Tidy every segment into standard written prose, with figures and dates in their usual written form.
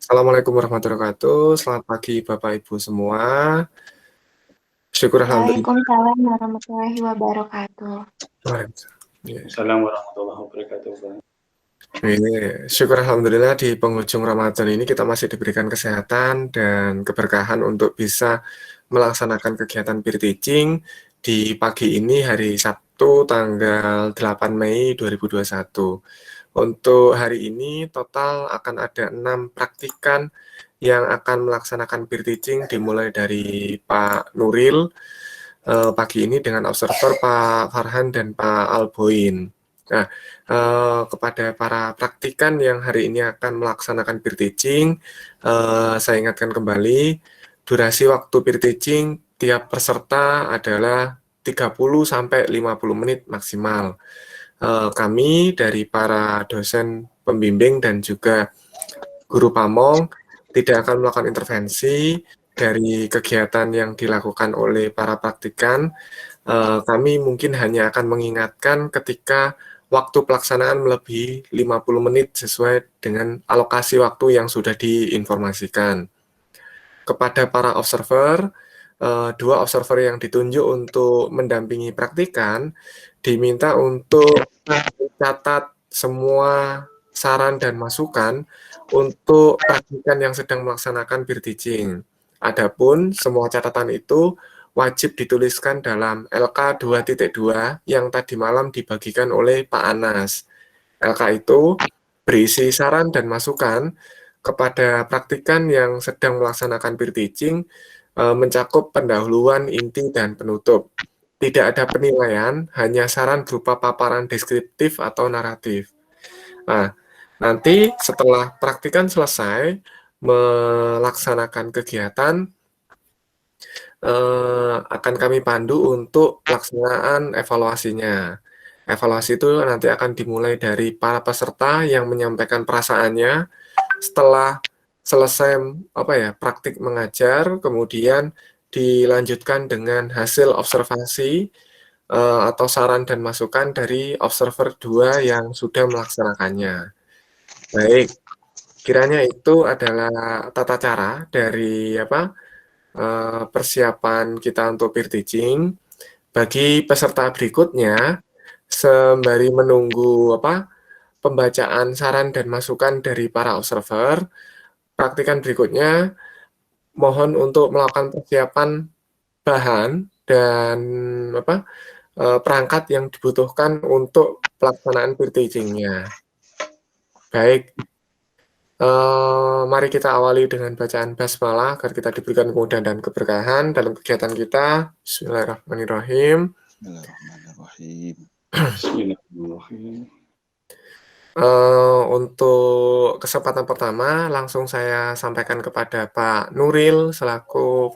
Assalamualaikum warahmatullahi wabarakatuh. Selamat pagi Bapak Ibu semua. Syukur alhamdulillah. Waalaikumsalam warahmatullahi wabarakatuh. Assalamualaikum warahmatullahi wabarakatuh. Syukur alhamdulillah di penghujung Ramadan ini kita masih diberikan kesehatan dan keberkahan untuk bisa melaksanakan kegiatan peer teaching di pagi ini hari Sabtu tanggal 8 Mei 2021. Untuk hari ini total akan ada 6 praktikan yang akan melaksanakan peer teaching dimulai dari Pak Nuril pagi ini dengan observer Pak Farhan dan Pak Alboin. Nah, kepada para praktikan yang hari ini akan melaksanakan peer teaching, saya ingatkan kembali, durasi waktu peer teaching tiap peserta adalah 30-50 menit maksimal. Kami dari para dosen pembimbing dan juga guru pamong tidak akan melakukan intervensi dari kegiatan yang dilakukan oleh para praktikan. Kami mungkin hanya akan mengingatkan ketika waktu pelaksanaan melebihi 50 menit sesuai dengan alokasi waktu yang sudah diinformasikan. Kepada para observer, 2 observer yang ditunjuk untuk mendampingi praktikan diminta untuk mencatat semua saran dan masukan untuk praktikan yang sedang melaksanakan peer teaching. Adapun semua catatan itu wajib dituliskan dalam LK 2.2 yang tadi malam dibagikan oleh Pak Anas. LK itu berisi saran dan masukan kepada praktikan yang sedang melaksanakan peer teaching, mencakup pendahuluan, inti, dan penutup. Tidak ada penilaian, hanya saran berupa paparan deskriptif atau naratif. Nah, nanti setelah praktikan selesai melaksanakan kegiatan, akan kami pandu untuk pelaksanaan evaluasinya. Evaluasi itu nanti akan dimulai dari para peserta yang menyampaikan perasaannya setelah selesai praktik mengajar, kemudian dilanjutkan dengan hasil observasi atau saran dan masukan dari observer 2 yang sudah melaksanakannya. Baik, kiranya itu adalah tata cara dari persiapan kita untuk peer teaching. Bagi peserta berikutnya, sembari menunggu pembacaan saran dan masukan dari para observer, praktikan berikutnya mohon untuk melakukan persiapan bahan dan perangkat yang dibutuhkan untuk pelaksanaan peer teaching-nya. Baik, mari kita awali dengan bacaan basmalah agar kita diberikan kemudahan dan keberkahan dalam kegiatan kita. Bismillahirrahmanirrahim. Bismillahirrahmanirrahim. Untuk kesempatan pertama, langsung saya sampaikan kepada Pak Nuril selaku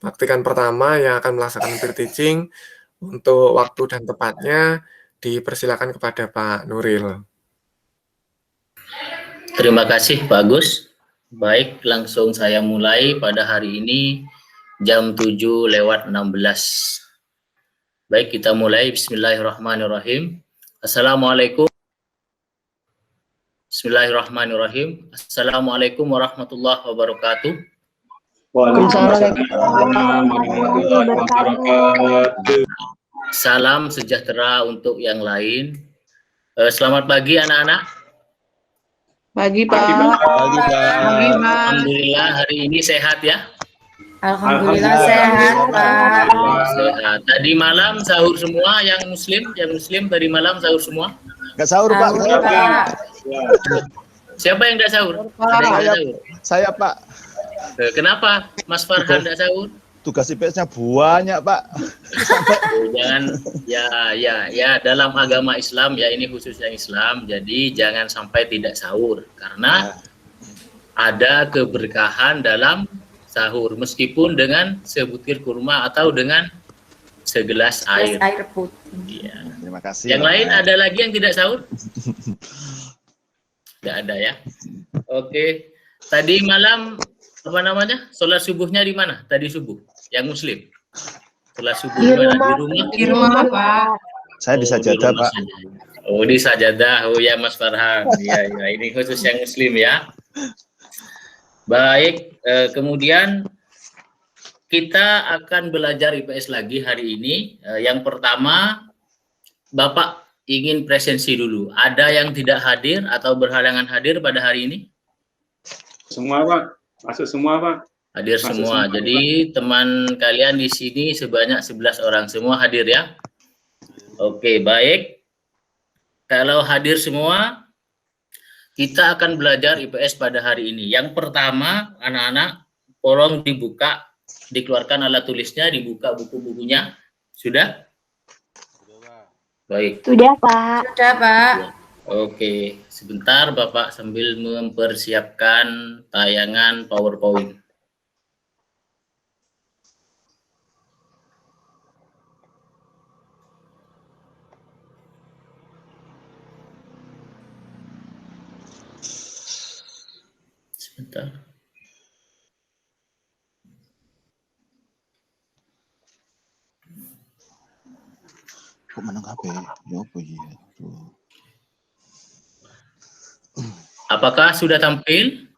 praktikan pertama yang akan melaksanakan peer teaching. Untuk waktu dan tempatnya, dipersilakan kepada Pak Nuril. Terima kasih Pak Agus. Baik, langsung saya mulai pada hari ini jam 7:16. Baik, kita mulai. Bismillahirrahmanirrahim. Assalamualaikum. Bismillahirrahmanirrahim. Assalamualaikum warahmatullahi wabarakatuh. Waalaikumsalam warahmatullahi wabarakatuh. Salam sejahtera untuk yang lain. Selamat pagi anak-anak. Pagi Pak. Pagi Pak. Alhamdulillah hari ini sehat ya. Alhamdulillah sehat Pak. Sehat. Tadi malam sahur semua yang muslim tadi malam sahur semua. Nggak sahur Pak. Sahur, Pak. Siapa yang tidak sahur? Ada yang nggak sahur? Saya Pak. Kenapa Mas Farhan tidak sahur? Tugas IPS-nya banyak Pak. Jangan ya dalam agama Islam ya, ini khususnya Islam, jadi jangan sampai tidak sahur karena ada keberkahan dalam sahur meskipun dengan sebutir kurma atau dengan segelas air. Air putih. Ya. Terima kasih. Yang lain ada lagi yang tidak sahur? Tidak ada ya. Oke. Tadi malam sholat subuhnya di mana? Tadi subuh yang muslim. Sholat subuh di mana? Di rumah Pak. Saya di Sajadah Pak. Oh di Sajadah. Oh ya Mas Farhan. Ya ini khusus yang muslim ya. Baik, kemudian kita akan belajar IPS lagi hari ini. Yang pertama, Bapak ingin presensi dulu. Ada yang tidak hadir atau berhalangan hadir pada hari ini? Semua Pak, masuk semua Pak. Hadir Masuk semua. semua. Jadi teman kalian di sini sebanyak 11 orang. Semua hadir ya? Oke, baik. Kalau hadir semua, kita akan belajar IPS pada hari ini. Yang pertama, anak-anak, tolong dibuka, dikeluarkan alat tulisnya, dibuka buku-bukunya. Sudah? Baik. Sudah, Pak. Sudah, Pak. Oke, sebentar Bapak sambil mempersiapkan tayangan PowerPoint. Sebentar. Kok menang HP? Ya apa ya? Tuh. Apakah sudah tampil?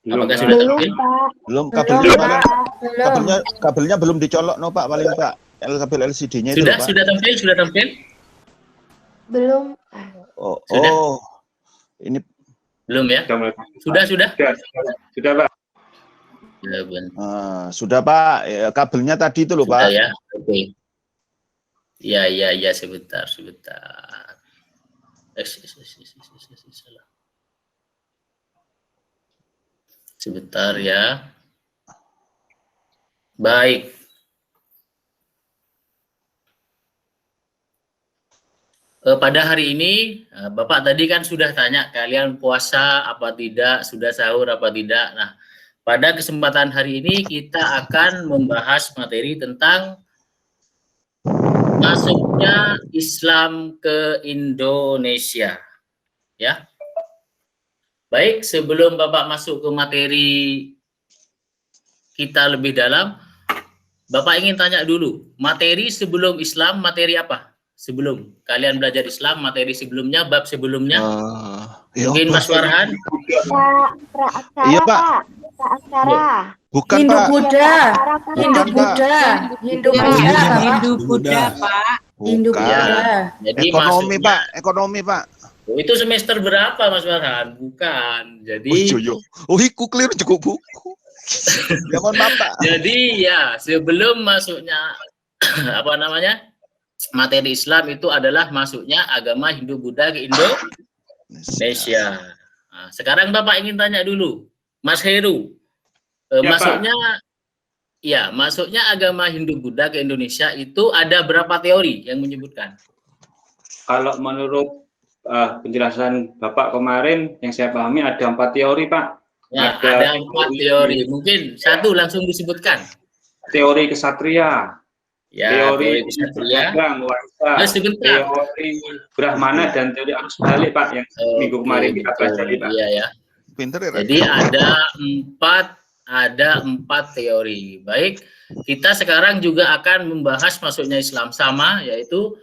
Belum, Apakah Pak. sudah Belum, tampil? Pak. Belum Belum, kabelnya, Pak. paling- Belum. kabelnya belum dicolok no Pak, paling Pak. Kabel LCD-nya itu Sudah, loh, Pak. sudah tampil, sudah tampil? Belum. Oh, Sudah? oh. Ini Belum ya? Sudah mulai. Sudah, sudah? Sudah Pak. Ya, benar. sudah Pak. Ya, kabelnya tadi itu loh Sudah Pak. ya, oke. Ya, sebentar. Salah. Sebentar ya. Baik. Pada hari ini, Bapak tadi kan sudah tanya kalian puasa apa tidak, sudah sahur apa tidak. Nah, pada kesempatan hari ini kita akan membahas materi tentang masuknya Islam ke Indonesia. Ya. Baik, sebelum Bapak masuk ke materi kita lebih dalam, Bapak ingin tanya dulu, materi sebelum Islam, materi apa? Sebelum kalian belajar Islam, materi sebelumnya, bab sebelumnya. Ya Mungkin apa? Mas Farhan? Praaksara, Iya, Pak. Pak. Praaksara. Bukan Hindu Pak. Buddha. Praaksara, Hindu Pak. Buddha. Hindu Buddha. Buddha, Bapak. Hindu Buddha, Pak. Hindu Bukan. Buddha. Jadi Ekonomi maksudnya- Pak, ekonomi Pak. Oh, itu semester berapa Mas Farhan? Bukan. Jadi Iku clear cukup buku. Ya mohon maaf Pak. Jadi ya sebelum masuknya apa namanya materi Islam itu adalah masuknya agama Hindu Buddha ke Indonesia. Nah, sekarang Bapak ingin tanya dulu, Mas Heru, Ya, masuknya ya masuknya agama Hindu Buddha ke Indonesia itu ada berapa teori yang menyebutkan? Kalau menurut penjelasan Bapak kemarin yang saya pahami ada 4 teori Pak. Ya, ada 4 teori. Mungkin satu langsung disebutkan. Teori kesatria, Ya, teori kesatria. Agama, Wangsa, Nah, sebentar. teori Brahmana dan teori arus balik Pak yang minggu kemarin kita pelajari Pak. Iya ya. Pinter ya. Jadi ada empat teori. Baik, kita sekarang juga akan membahas masuknya Islam sama, yaitu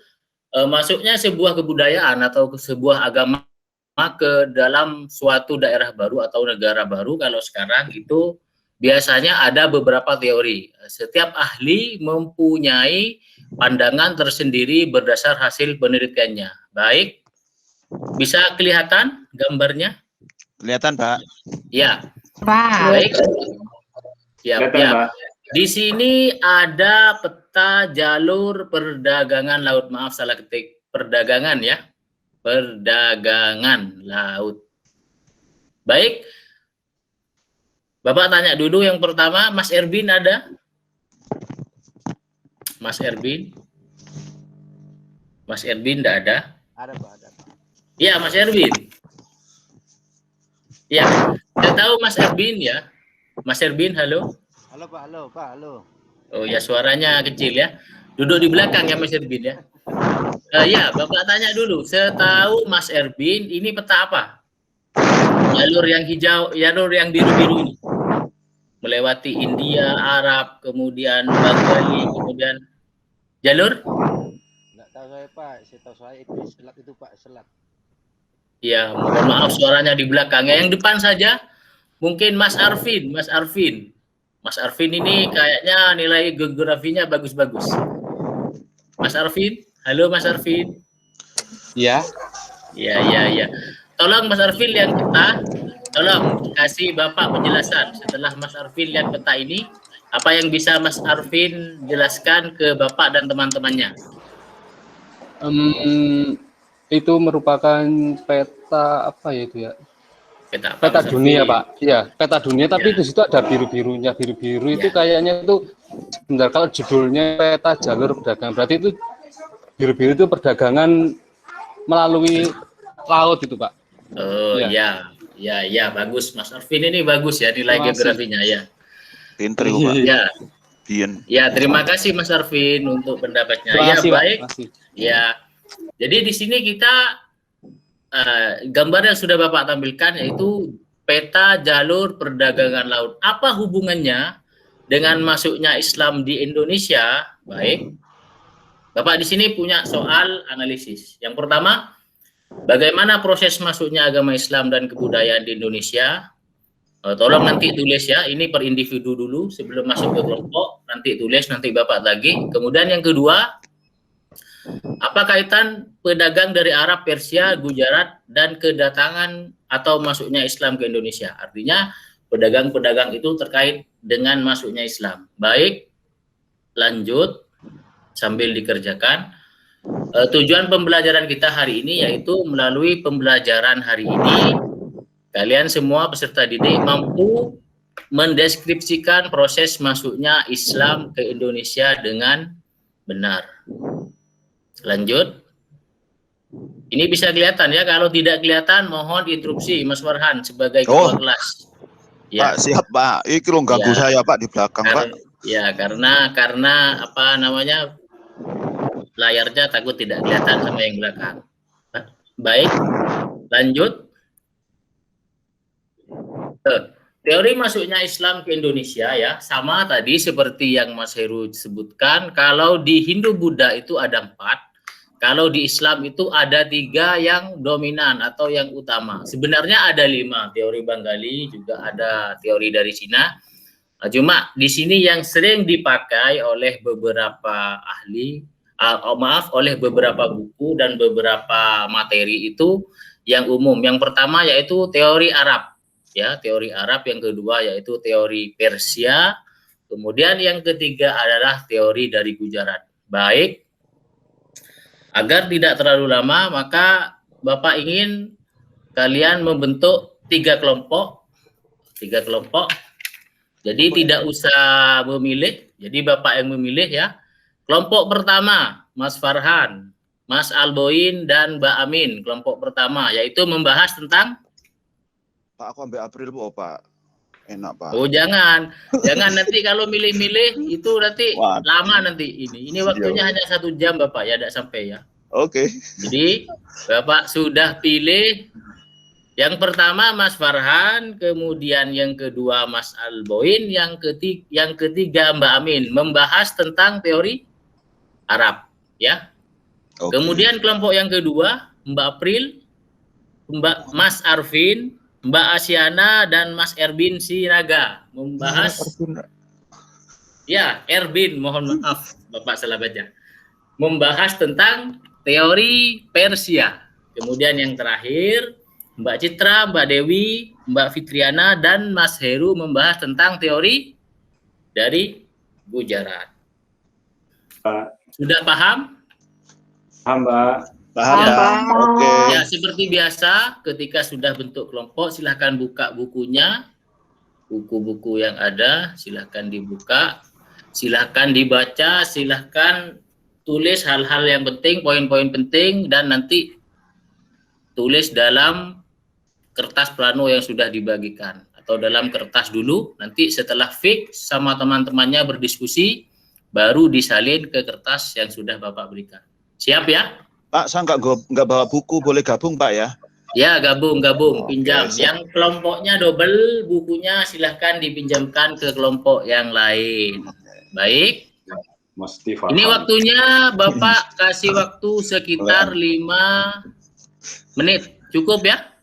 masuknya sebuah kebudayaan atau sebuah agama ke dalam suatu daerah baru atau negara baru. Kalau sekarang itu biasanya ada beberapa teori. Setiap ahli mempunyai pandangan tersendiri berdasar hasil penelitiannya. Baik, bisa kelihatan gambarnya? Kelihatan Pak. Ya, Pak. baik. Ya, Kelihatan, ya. Pak. Di sini ada peta jalur perdagangan laut. Maaf, salah ketik. Perdagangan ya. Perdagangan laut. Baik. Bapak tanya dulu yang pertama, Mas Erbin ada? Mas Erbin? Mas Erbin tidak ada? Ada Pak, ada Pak. Ya, Mas Erbin. Ya, saya tahu Mas Erbin ya. Mas Erbin, halo. Halo Pak, halo. Oh ya, suaranya kecil ya. Duduk di belakang ya Mas Erbin ya. Ya, Bapak tanya dulu. Setahu Mas Erbin, ini peta apa? Jalur yang hijau, jalur yang biru-biru ini. Melewati India, Arab, kemudian Bengali, kemudian jalur? Enggak tahu saya Pak, saya tahu saya itu selat itu Pak, selat. Ya, mohon maaf suaranya di belakang. Yang depan saja. Mungkin Mas Arvin. Mas Arvin ini kayaknya nilai geografinya bagus-bagus. Mas Arvin, halo Mas Arvin. Iya. Ya. Tolong Mas Arvin lihat peta. Tolong kasih Bapak penjelasan. Setelah Mas Arvin lihat peta ini, apa yang bisa Mas Arvin jelaskan ke Bapak dan teman-temannya? Itu merupakan peta apa ya itu ya? Peta Peta Mas dunia, Arvin? Pak. Iya, peta dunia, tapi Ya. di situ ada biru-birunya. Biru-biru itu Ya. kayaknya itu sebentar, kalau judulnya peta jalur perdagangan, berarti itu biru-biru itu perdagangan melalui laut itu, Pak. Oh Ya. ya, bagus Mas Arvin ini bagus ya nilai Terima kasih. geografinya ya. Pinter kok, Pak. Ya, Bien. ya terima kasih Mas Arvin untuk pendapatnya. Terima Ya kasih, Pak. baik. Terima kasih. Ya, jadi di sini kita gambar yang sudah Bapak tampilkan yaitu peta jalur perdagangan laut. Apa hubungannya dengan masuknya Islam di Indonesia? Baik, Bapak di sini punya soal analisis. Yang pertama, bagaimana proses masuknya agama Islam dan kebudayaan di Indonesia? Tolong nanti tulis ya, ini per individu dulu sebelum masuk ke kelompok, nanti tulis, nanti Bapak lagi. Kemudian yang kedua, apa kaitan pedagang dari Arab, Persia, Gujarat, dan kedatangan atau masuknya Islam ke Indonesia? Artinya pedagang-pedagang itu terkait dengan masuknya Islam. Baik, lanjut sambil dikerjakan. Tujuan pembelajaran kita hari ini yaitu melalui pembelajaran hari ini, kalian semua peserta didik mampu mendeskripsikan proses masuknya Islam ke Indonesia dengan benar. Lanjut. Ini bisa kelihatan ya, kalau tidak kelihatan mohon diinterupsi Mas Farhan sebagai ketua kelas. Ya. Pak, siap, Pak. Ini lo ganggu Ya. saya, Pak, di belakang, Pak. Ya, karena apa namanya, layarnya takut tidak kelihatan sama yang belakang. Baik, lanjut. Teori masuknya Islam ke Indonesia ya, sama tadi seperti yang Mas Heru sebutkan. Kalau di Hindu Buddha itu ada 4. Kalau di Islam itu ada 3 yang dominan atau yang utama. Sebenarnya ada 5, teori Bengali, juga ada teori dari Cina. Cuma di sini yang sering dipakai oleh beberapa ahli, oleh beberapa buku dan beberapa materi itu yang umum. Yang pertama yaitu teori Arab, ya, teori Arab. Yang kedua yaitu teori Persia. Kemudian yang ketiga adalah teori dari Gujarat. Baik. Agar tidak terlalu lama, maka Bapak ingin kalian membentuk 3 kelompok. 3 kelompok. Jadi tidak usah memilih. Jadi Bapak yang memilih ya. Kelompok pertama, Mas Farhan, Mas Alboin, dan Mbak Amin. Kelompok pertama, yaitu membahas tentang... Pak, aku ambil April, Pak. Enak, Pak. Oh, jangan nanti kalau milih-milih itu nanti Waduh. lama nanti ini waktunya hanya 1 jam Bapak ya, tidak sampai ya. Oke. Jadi Bapak sudah pilih yang pertama Mas Farhan, kemudian yang kedua Mas Alboin, yang ketiga Mbak Amin, membahas tentang teori Arab ya. Oke. Kemudian kelompok yang kedua Mbak April, Mas Arvin, Mbak Asyana, dan Mas Erbin Sinaga membahas ya, Erbin, mohon maaf Bapak salah baca, membahas tentang teori Persia. Kemudian yang terakhir Mbak Citra, Mbak Dewi, Mbak Fitriana, dan Mas Heru membahas tentang teori dari Gujarat. Sudah paham? Paham, Mbak. Paham, Pak. Oke. Ya, seperti biasa, ketika sudah bentuk kelompok, silahkan buka bukunya. Buku-buku yang ada, silahkan dibuka. Silahkan dibaca, silahkan tulis hal-hal yang penting, poin-poin penting, dan nanti tulis dalam kertas plano yang sudah dibagikan. Atau dalam kertas dulu, nanti setelah fix sama teman-temannya berdiskusi, baru disalin ke kertas yang sudah Bapak berikan. Siap ya? Pak, saya nggak bawa buku, boleh gabung, Pak, ya? Ya, gabung, pinjam. Oke, Yang kelompoknya double, bukunya silahkan dipinjamkan ke kelompok yang lain. Baik. Mesti paham. Ini waktunya Bapak kasih waktu sekitar 5 menit. Cukup ya?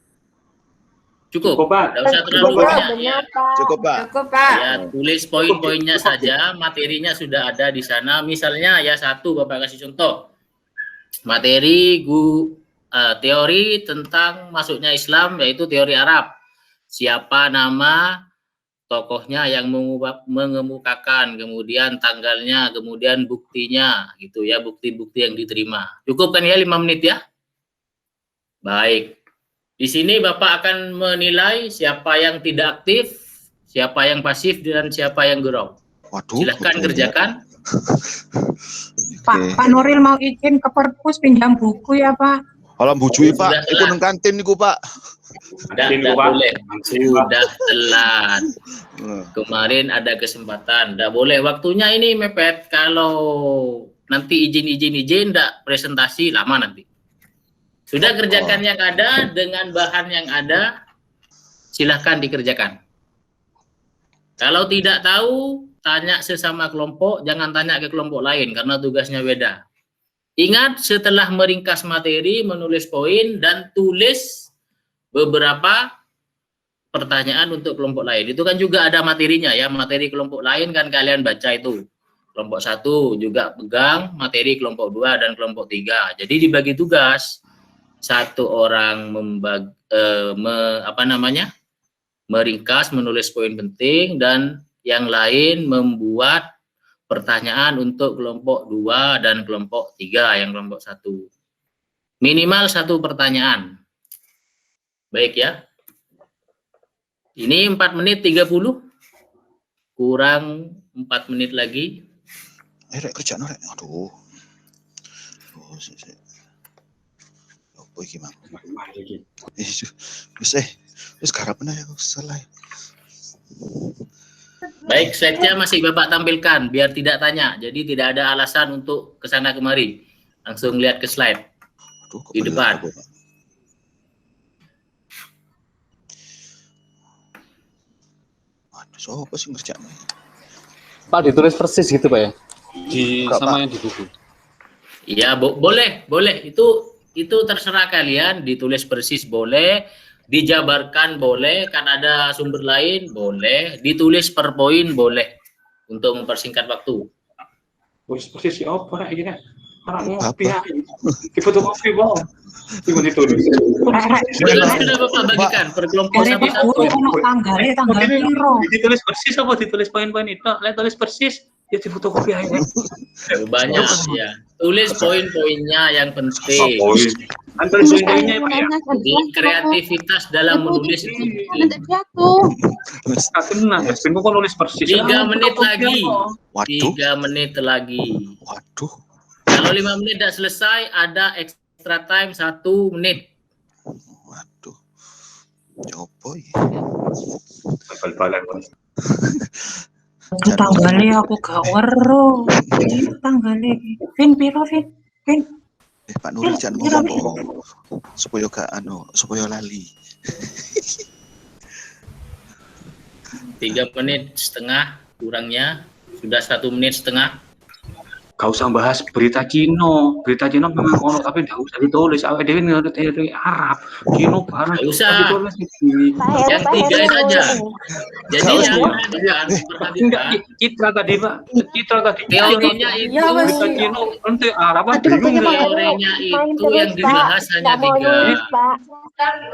Cukup. Cukup, Pak. Tidak usah terlalu Benar, banyak ya. benar, Pak. Cukup, Pak. Cukup, Pak. Ya, tulis poin-poinnya saja, materinya sudah ada di sana. Misalnya ya satu, Bapak kasih contoh. Materi teori tentang masuknya Islam, yaitu teori Arab. Siapa nama tokohnya yang mengemukakan, kemudian tanggalnya, kemudian buktinya, gitu ya, bukti-bukti yang diterima. Cukup kan ya 5 menit ya? Baik. Di sini Bapak akan menilai siapa yang tidak aktif, siapa yang pasif, dan siapa yang gerak. Waduh. Silahkan kerjakan. Pak Nuril mau izin ke perpus pinjam buku ya, Pak. Kalau bujui, Pak, Sudah iku nang kantin niku, Pak. Tidak boleh. Sudah telat. Eh, Kemarin ada kesempatan. Tidak boleh. Waktunya ini mepet. Kalau nanti izin, tidak presentasi, lama nanti. Sudah kerjakan yang ada dengan bahan yang ada, silahkan dikerjakan. Kalau tidak tahu, tanya sesama kelompok, jangan tanya ke kelompok lain karena tugasnya beda. Ingat, setelah meringkas materi, menulis poin, dan tulis beberapa pertanyaan untuk kelompok lain. Itu kan juga ada materinya ya, materi kelompok lain kan kalian baca itu. Kelompok 1 juga pegang materi kelompok 2 dan kelompok 3. Jadi dibagi tugas. Satu orang meringkas, menulis poin penting, dan yang lain membuat pertanyaan untuk kelompok 2 dan kelompok 3 yang kelompok 1. Minimal 1 pertanyaan. Baik ya. Ini 4 menit 30. Kurang 4 menit lagi. Rek kerjaan rek. Aduh. Oh, sik. Apa iki, Mang? Wis garapen ae selesai. Baik, slide-nya masih Bapak tampilkan biar tidak tanya. Jadi tidak ada alasan untuk kesana kemari. Langsung lihat ke slide. Aduh, Di depan. aku, Pak. Aduh, siapa sih ngerjain? Pak, ditulis persis gitu, Pak ya? Enggak, Sama Pak. yang di buku. Iya, boleh. Itu terserah kalian, ditulis persis boleh, dijabarkan boleh, kan ada sumber lain boleh, ditulis per poin boleh untuk mempersingkat waktu. Tulis persis ya apa rek iki rek? Ora Apa? ngopi ya. Di fotokopi, Bang. Iku ditulis. Sudah Bapak bagikan per kelompok Dari Pak Guru satu-satu. ono tanggalnya tanggal piro. Ditulis persis apa ditulis poin-poin itu? Lek tulis persis ya di fotokopi aja. Banyak ya. Tulis poin-poinnya yang penting. Kan tulis poin-poinnya Pak ya. Jadi kreativitas dalam menulis itu penting. Kena, ben kok nulis persis. 3 menit lagi. Waduh. 3 menit lagi. Waduh. Kalau 5 menit tidak selesai, ada extra time 1 menit. Waduh. Coba iki. Bal-balan. Tanggalnya aku gak weruh. Tanggalnya. Vin piro, Vin? Pak Nuril jangan ngomong supaya gak supaya lali. 3 menit setengah kurangnya. Sudah 1 menit setengah. Gak usah bahas berita Cina. Berita Cina memang ono tapi gak usah ditulis. Awake dhewe ngerti teori Arab. Cina barang Gak usah. ditulis. Yang 3 saja. Jadi Gak yang usah. perhatikan. Citra tadi Pak. Citra tadi. Teorinya itu, Berita Cina nanti Arab bingung ya. teorinya itu yang dibahas hanya 3.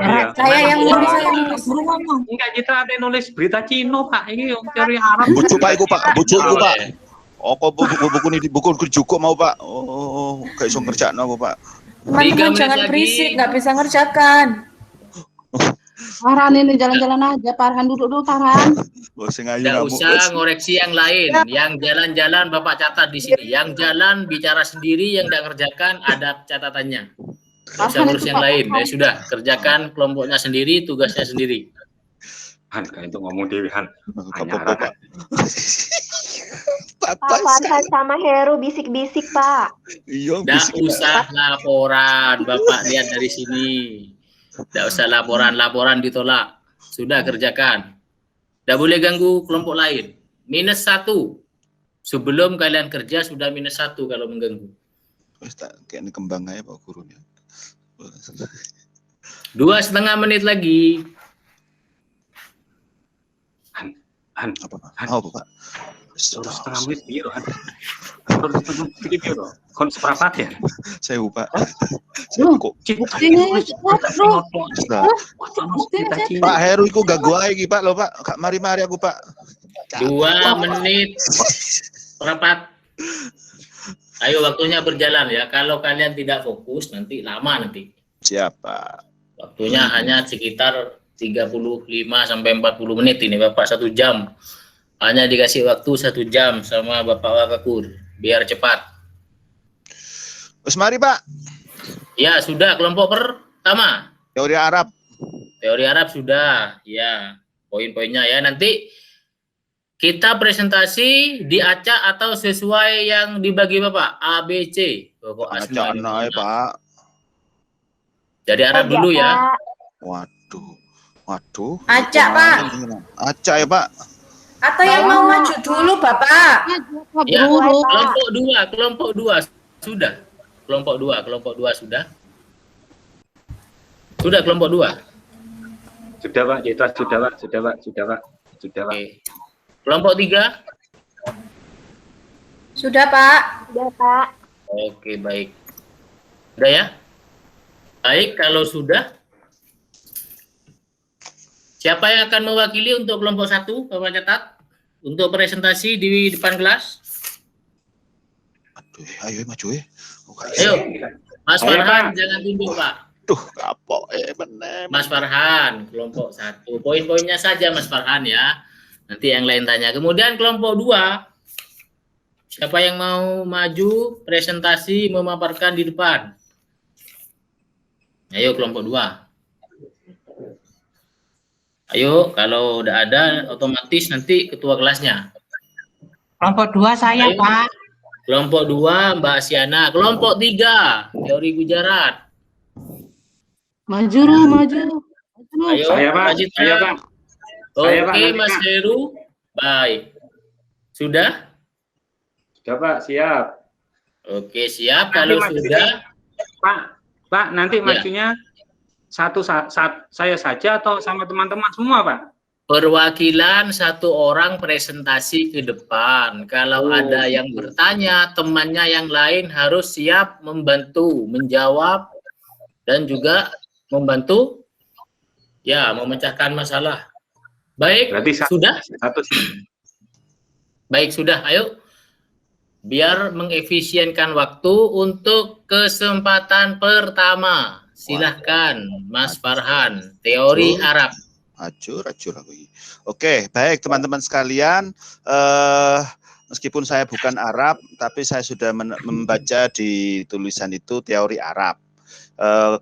Iya. Saya yang nulis, saya Pak nulis. Guru ngomong. Enggak Citra ada nulis berita Cina Pak. Ini yang teori Arab. Bucu Pak iku Pak, bucu iku Pak. Boleh. Oh, kok buku ini buku cukup mau Pak. Oh, gak iso ngerjakno apa Pak. 3 Teman-teman menit jangan lagi. berisik, nggak bisa ngerjakan. Farhan ini jalan-jalan aja, Farhan duduk dulu Farhan. Oh, sing ayu Tidak ngamuk. usah ngoreksi yang lain. Yang jalan-jalan Bapak catat di sini. Yang jalan bicara sendiri, yang tidak kerjakan ada catatannya. Tidak usah ngurus yang lain. Ya sudah, kerjakan kelompoknya sendiri, tugasnya sendiri. Han, kayak itu ngomong Dewi Han. Gak apa-apa Pak. Pak Farhan sama Heru bisik-bisik, Pak. Iya, Tidak bisik. usah laporan, Bapak lihat dari sini. Tidak usah laporan ditolak. Sudah kerjakan. Tidak boleh ganggu kelompok lain. -1. Sebelum kalian kerja sudah -1 kalau mengganggu. Wis tak kene kembang aja Pak gurunya. 2,5 menit lagi. Apa Pak? Oh Pak. Terus setengah menit biar kan. Terus setengah menit biar. Kon seperempat ya. Saya lupa. Loh, Kok buktinya bro. Pak Heru iku gak gua iki Pak lho Pak. Kak mari-mari aku Pak. 2 menit seperempat. Ayo waktunya berjalan ya. Kalau kalian tidak fokus nanti lama nanti. Siapa? Waktunya hanya sekitar 35 sampai 40 menit ini Bapak 1 jam. Hanya dikasih waktu 1 jam sama Bapak Wakakur biar cepat. Wes mari Pak. Ya, sudah kelompok pertama. Teori Arab. Teori Arab sudah. Ya, poin-poinnya ya. Nanti kita presentasi diacak atau sesuai yang dibagi Bapak A, B, C. Pokok Acak nae Pak. Jadi Arab dulu ya. Waduh. Acak Pak. Acak ya Pak. Atau yang mau maju dulu Bapak. Ya, kelompok dua sudah. Kelompok dua sudah. Sudah kelompok 2. Sudah Pak, sudah Pak. Oke. Kelompok 3. Sudah Pak. Udah, Pak. Oke, baik. Sudah ya? Baik, kalau sudah. Siapa yang akan mewakili untuk kelompok 1, Bapak catat? Untuk presentasi di depan kelas? Aduh, ayo maju ya. Ayo, Mas Farhan, jangan tunduk Pak. Duh, kapok bener. Mas Farhan, kelompok 1. Poin-poinnya saja Mas Farhan ya. Nanti yang lain tanya. Kemudian kelompok 2. Siapa yang mau maju presentasi memaparkan di depan? Ayo kelompok 2. Ayo, kalau udah ada otomatis nanti ketua kelasnya. Kelompok 2 saya, Ayo. Pak. Kelompok 2 Mbak Siana. Kelompok 3 teori Gujarat. Maju. Ayo, Saya Pak, Mbak Citra. saya Pak. Oke, Saya, Pak, nanti, Mas Pak. Heru. Baik. Sudah? Sudah Pak, siap. Oke, siap. Kalau Nanti sudah, Pak, nanti Ya. majunya saya saja atau sama teman-teman semua, Pak? perwakilan 1 orang presentasi ke depan. Kalau ada yang bertanya, temannya yang lain harus siap membantu, menjawab, dan juga membantu ya memecahkan masalah. Baik, Berarti sudah? satu. Baik, sudah. Ayo. Biar mengefisienkan waktu untuk kesempatan pertama. Silahkan, Mas Farhan. Teori Arab. Acur lagi. Oke, baik teman-teman sekalian. Meskipun saya bukan Arab, tapi saya sudah membaca di tulisan itu teori Arab.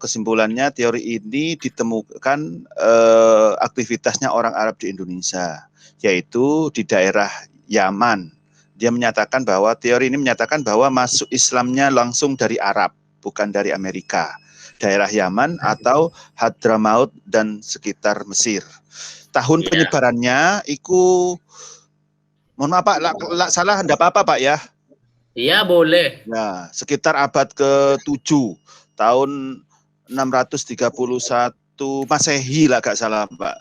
Kesimpulannya teori ini ditemukan aktivitasnya orang Arab di Indonesia, yaitu di daerah Yaman. Dia menyatakan bahwa teori ini menyatakan bahwa masuk Islamnya langsung dari Arab, bukan dari Amerika. Daerah Yaman atau Hadramaut dan sekitar Mesir. Tahun penyebarannya itu, mohon maaf Pak, salah enggak apa-apa Pak ya? Iya, boleh. Ya, sekitar abad ke-7, tahun 631 Masehi lah gak salah Pak.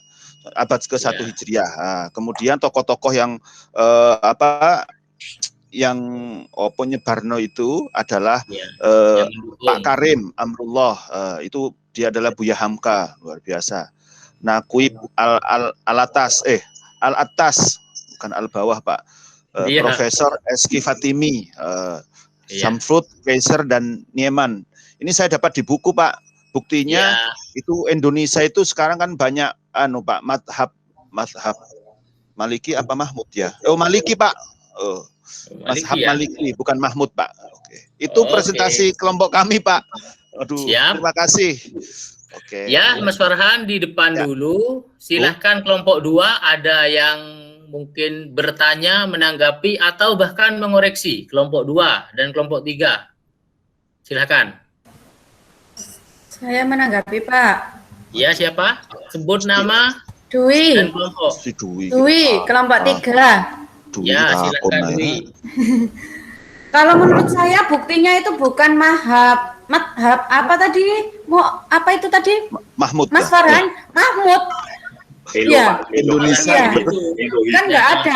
Abad ke-1 Hijriah. Nah, kemudian tokoh-tokoh yang penyebarno itu adalah Pak Karim Amrullah, itu dia adalah Buya Hamka, luar biasa. Naquib Al-Atas, bukan Al-Bawah Pak, Profesor Eski Fatimi, Samfrud, Kaiser dan Nieman. Ini saya dapat di buku Pak. Buktinya itu Indonesia itu sekarang kan banyak Pak mazhab Maliki apa Mahmud ya? Oh Maliki Pak. Mazhab Maliki, bukan Mahmud Pak. Oke. Itu presentasi kelompok kami Pak. Aduh, terima kasih. Oke. Ya, Mas Farhan di depan dulu. Silahkan kelompok 2 ada yang mungkin bertanya, menanggapi atau bahkan mengoreksi kelompok 2 dan kelompok 3. Silahkan. Saya menanggapi Pak. Ya, siapa? Sebut nama Dwi. dan kelompok. Si Dwi. Dwi, kelompok 3. Ya, silakan Dwi. Kalau menurut saya buktinya itu bukan mazhab apa tadi? Mau apa itu tadi? Mahmud. Mas Farhan, Mahmud. Iya. Indonesia Iya. itu Kan nggak ada.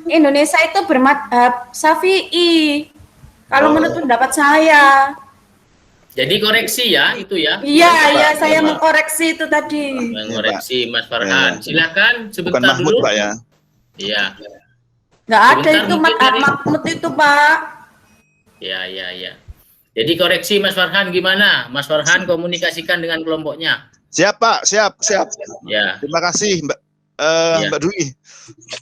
Indonesia itu bermadhab Syafi'i. Kalau menurut pendapat saya. Jadi koreksi ya itu ya. Iya, saya mengkoreksi itu tadi. Mengoreksi Mas Farhan. Silakan sebentar bukan Mahmud, dulu. Pak ya. Iya. Nggak ada Sebentar, itu mungkin dari- Mahmud itu, Pak. Ya. Jadi koreksi Mas Farhan gimana? Mas Farhan komunikasikan dengan kelompoknya. Siap, Pak. Siap. Ya. Terima kasih, Mbak. Iya. Mbak Dwi.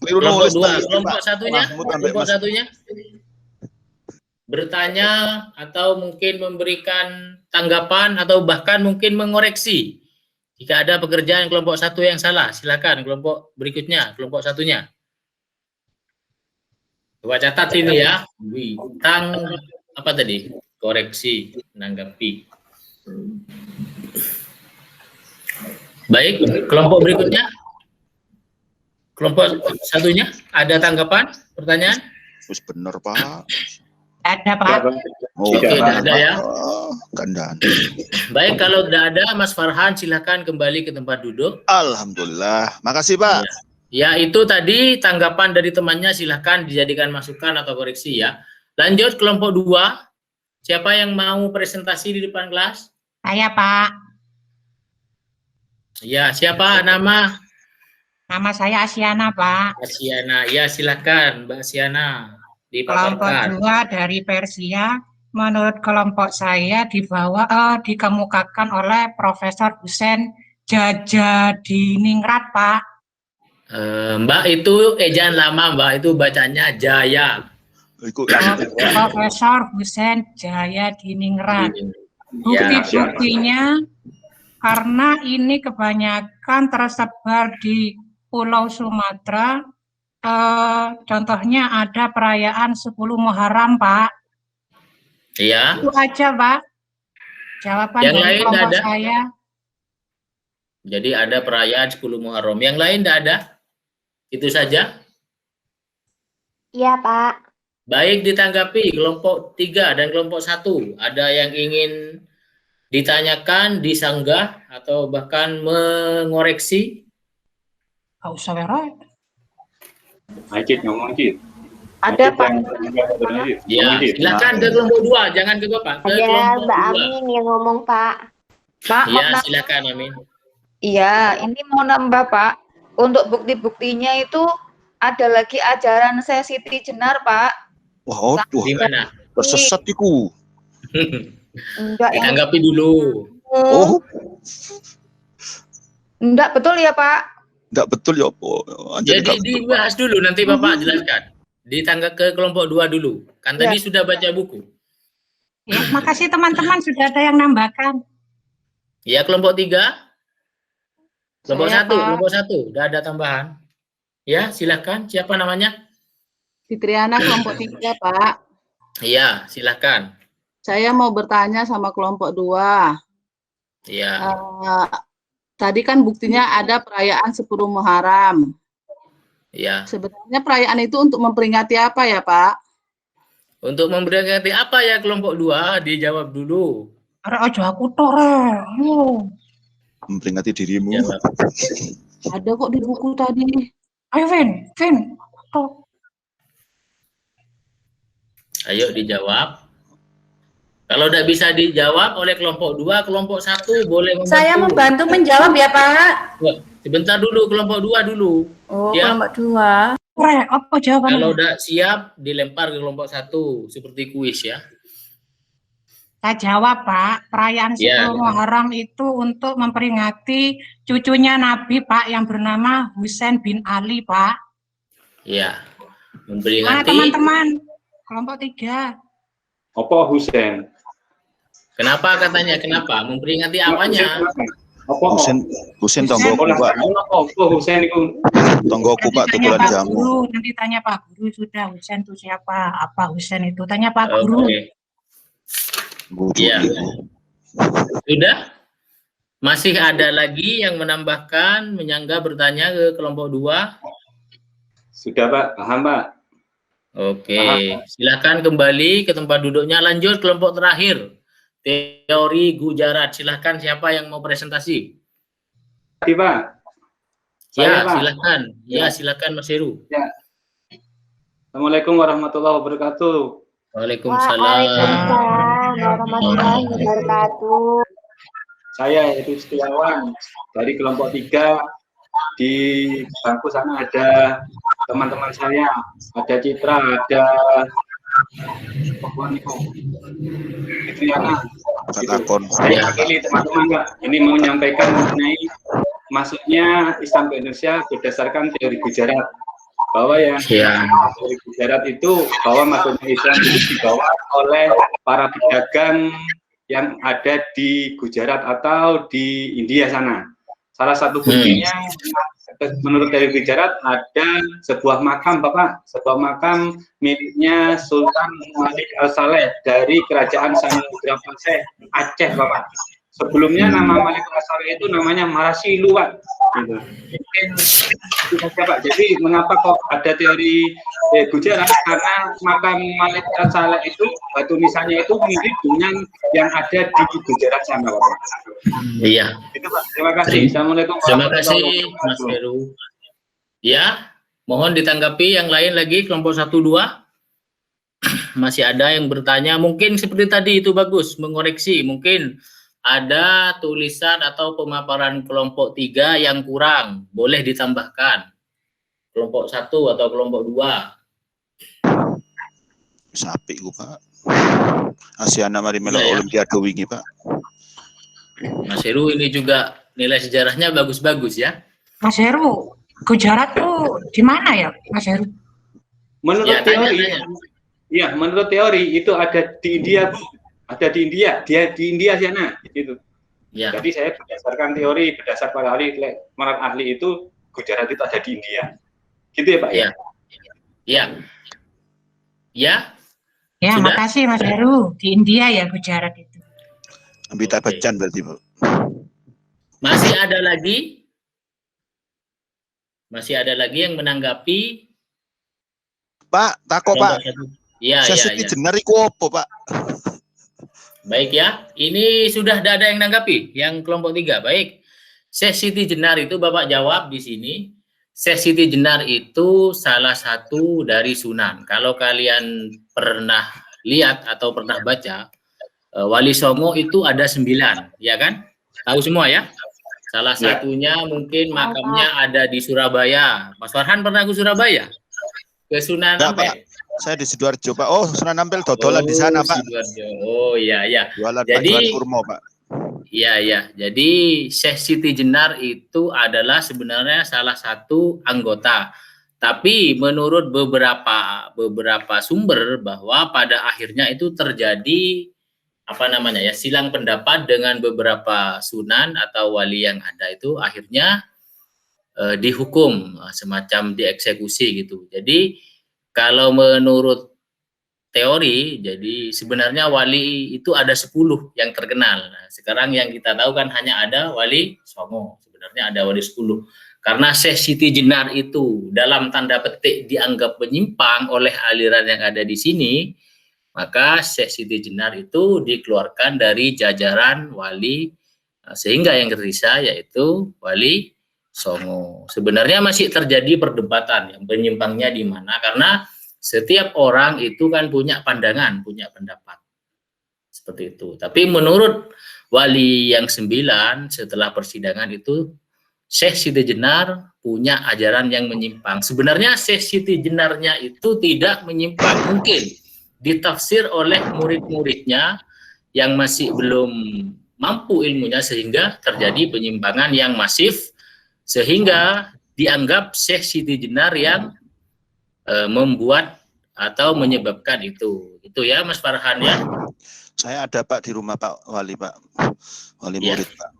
Keliru Kelompok nulis dua, tadi, kelompok Pak. satunya, Mahmud sampai kelompok Mas. satunya bertanya atau mungkin memberikan tanggapan atau bahkan mungkin mengoreksi jika ada pekerjaan kelompok satu yang salah. Silakan kelompok berikutnya, kelompok satunya. Coba catat ini ya. Tentang apa tadi? Koreksi, menanggapi. Baik, kelompok berikutnya. Kelompok satunya ada tanggapan, pertanyaan? Terus bener, Pak. Ada, Pak. Oh, Tidak ada ya. Gandaan. Baik, kalau tidak ada, Mas Farhan silakan kembali ke tempat duduk. Alhamdulillah. Makasih, Pak. Ya, itu tadi tanggapan dari temannya, silakan dijadikan masukan atau koreksi ya. Lanjut kelompok 2. Siapa yang mau presentasi di depan kelas? Saya, Pak. Ya, siapa nama? Nama saya Asiana, Pak. Asiana. Ya, silakan Mbak Asiana Kelompok dipaparkan. 2 dari Persia, menurut kelompok saya dikemukakan oleh Profesor Husain Jajadiningrat, Pak. Mbak, itu ejaan lama, Mbak. Itu bacanya Jaya. Profesor Husain Jayadiningrat. Ya. Bukti-buktinya karena ini kebanyakan tersebar di Pulau Sumatera. Contohnya ada perayaan 10 Muharram, Pak. Iya. Itu aja, Pak. Jawaban Yang dari lain kelompok ada? saya. Jadi ada perayaan 10 Muharram. Yang lain tidak ada? Itu saja? Iya, Pak. Baik, ditanggapi kelompok 3 dan kelompok 1. Ada yang ingin ditanyakan, disanggah, atau bahkan mengoreksi? Gak usah, Wera. Majid ngomong Majid. Ada, Pak. Ya, silakan ke kelompok 2, jangan ke Bapak. Ke Ada kelompok Mbak 2. Amin yang ngomong, Pak. Pak, Ya, silakan Amin. iya, ini mau nambah, Pak. Untuk bukti-buktinya itu ada lagi ajaran saya Siti Jenar, Pak. Wah, aduh. Di mana? Tersesat iku. Enggak yang Ditanggapi dulu. Oh, enggak betul ya, Pak? enggak betul ya, Pak. Jadi dibahas dulu, nanti Bapak jelaskan. Ditangga ke kelompok 2 dulu. Kan tadi sudah baca buku. Ya, makasih teman-teman sudah ada yang nambahkan. Ya, kelompok 3. Kelompok Saya, 1, Pak. kelompok 1. Udah ada tambahan. Ya, silakan. Siapa namanya? Fitriana kelompok 3, Pak. Iya, silakan. Saya mau bertanya sama kelompok 2. Iya. Tadi kan buktinya ada perayaan 10 Muharram. Iya. Sebenarnya perayaan itu untuk memperingati apa ya, Pak? Untuk memperingati apa ya kelompok 2? Dijawab dulu. Ojo aku tok, Ayo. Memperingati dirimu. Jawab. Ada kok di buku tadi. Ayo, Vin. Tok. Ayo dijawab. Kalau tidak bisa dijawab oleh kelompok 2, kelompok 1 boleh membantu. Saya membantu menjawab ya, Pak. Wah, sebentar dulu, kelompok 2 dulu. Oh, Ya. kelompok 2. Apa jawabannya? Kalau udah siap, dilempar ke kelompok 1, seperti kuis ya. Saya jawab, Pak. Perayaan 10 Ya. Muharram itu untuk memperingati cucunya Nabi, Pak, yang bernama Husain bin Ali, Pak. Iya. Mana Memperingati. teman-teman? Kelompok 3. Apa Husain? Kenapa katanya? Kenapa? Memperingati apanya? Apa? Husain tonggoku, Pak. Apa Husain itu? Tonggoku, Pak, tukulan Pak jamu. Guru, nanti tanya Pak Guru sudah. Husain itu siapa? Apa Husain itu? Tanya Pak Guru. Oke. Guru Iya. ibu. Sudah? Masih ada lagi yang menambahkan, menyanggah, bertanya ke kelompok 2? Sudah, Pak. Paham, Pak. Oke, silakan kembali ke tempat duduknya. Lanjut kelompok terakhir, teori Gujarat. Silakan siapa yang mau presentasi? Tadi, Pak. Saya, Ya, Pak. silakan. Ya, Ya. silakan Mas Heru. Ya. Assalamualaikum warahmatullahi wabarakatuh. Waalaikumsalam. Waalaikumsalam warahmatullahi wabarakatuh. Saya Edi Setiawan dari kelompok 3. Di bangku sana ada teman-teman saya, ada Citra, ada Fitriana. Saya wakili teman-teman, Pak. Ini mau menyampaikan mengenai masuknya Islam ke Indonesia berdasarkan teori Gujarat, bahwa teori Gujarat itu bahwa masuknya Islam itu dibawa oleh para pedagang yang ada di Gujarat atau di India sana. Salah satu buktinya menurut teori Gujarat ada sebuah makam, Bapak, sebuah makam miliknya Sultan Malik Al-Saleh dari kerajaan Samudra Pasir Aceh, Bapak. Sebelumnya nama Malik Al-Saleh itu namanya Marasilu, Pak. Gitu. Mungkin itu saja, Pak. Jadi mengapa kok ada teori Gujarat? Karena makam Malik Al-Saleh itu batu nisannya itu mirip dengan yang ada di Gujarat sana, Bapak. Iya. Itu, Pak. Terima kasih. Assalamualaikum Terima kasih warahmatullahi Mas wabarakatuh. Heru. Ya, mohon ditanggapi yang lain lagi kelompok 1-2. Masih ada yang bertanya, mungkin seperti tadi itu bagus mengoreksi, mungkin ada tulisan atau pemaparan kelompok 3 yang kurang, boleh ditambahkan. Kelompok 1 atau kelompok 2. Sapi gua, Pak. Asiana mari melo Ya. Olimpiade wingi, Pak. Mas Heru ini juga nilai sejarahnya bagus-bagus ya. Mas Heru, Gujarat tuh di mana ya, Mas Heru? Menurut Ya, teori, tanya. ya menurut teori itu ada di India, Bu. Ada di India, dia di India sana, gitu. Ya. Jadi saya berdasarkan teori, berdasar para ahli itu Gujarat itu ada di India, gitu ya, Pak? Ya. Ya. Ya. Ya, Sudah? makasih Mas Heru. Di India ya Gujarat itu. Amitabh Bachchan berarti, Bu. Masih ada lagi? Masih ada lagi yang menanggapi? Pak, tako, Pak. Iya, iya, Sesiti iya. jenar iku opo, Pak? Baik ya, ini sudah ada yang nanggapi, yang kelompok 3. Baik, Sesiti Jenar itu Bapak jawab di sini. Sesiti Jenar itu salah satu dari sunan. Kalau kalian pernah lihat atau pernah baca, Wali Songo itu ada 9, ya kan? Tahu semua ya? Salah satunya mungkin makamnya ada di Surabaya. Mas Farhan pernah ke Surabaya? Ke Sunan Ampel? Saya di Sidoarjo, Pak. Oh, Sunan Ampel dodolan di sana, Pak. Sidoarjo. Oh, iya, iya. Jualan, Jadi, Pak, jualan kurma, Pak. Iya, iya. Jadi Syekh Siti Jenar itu adalah sebenarnya salah satu anggota. Tapi menurut beberapa sumber bahwa pada akhirnya itu terjadi silang pendapat dengan beberapa sunan atau wali yang ada itu akhirnya dihukum, semacam dieksekusi gitu. Jadi kalau menurut teori, jadi sebenarnya wali itu ada 10 yang terkenal. Nah, sekarang yang kita tahu kan hanya ada Wali Songo. Sebenarnya ada wali 10. Karena Syekh Siti Jenar itu dalam tanda petik dianggap menyimpang oleh aliran yang ada di sini, maka Syekh Siti Jenar itu dikeluarkan dari jajaran wali, sehingga yang tersisa yaitu Wali Songo. Sebenarnya masih terjadi perdebatan yang penyimpangnya di mana, karena setiap orang itu kan punya pandangan, punya pendapat. Seperti itu. Tapi menurut wali yang 9 setelah persidangan itu, Syekh Siti Jenar punya ajaran yang menyimpang. Sebenarnya Syekh Siti Jenarnya itu tidak menyimpang. Mungkin ditafsir oleh murid-muridnya yang masih belum mampu ilmunya sehingga terjadi penyimpangan yang masif, sehingga dianggap Syekh Siti Jenar yang membuat atau menyebabkan itu ya Mas Farhan ya. Saya ada Pak di rumah Pak Wali, Pak Wali murid, Pak.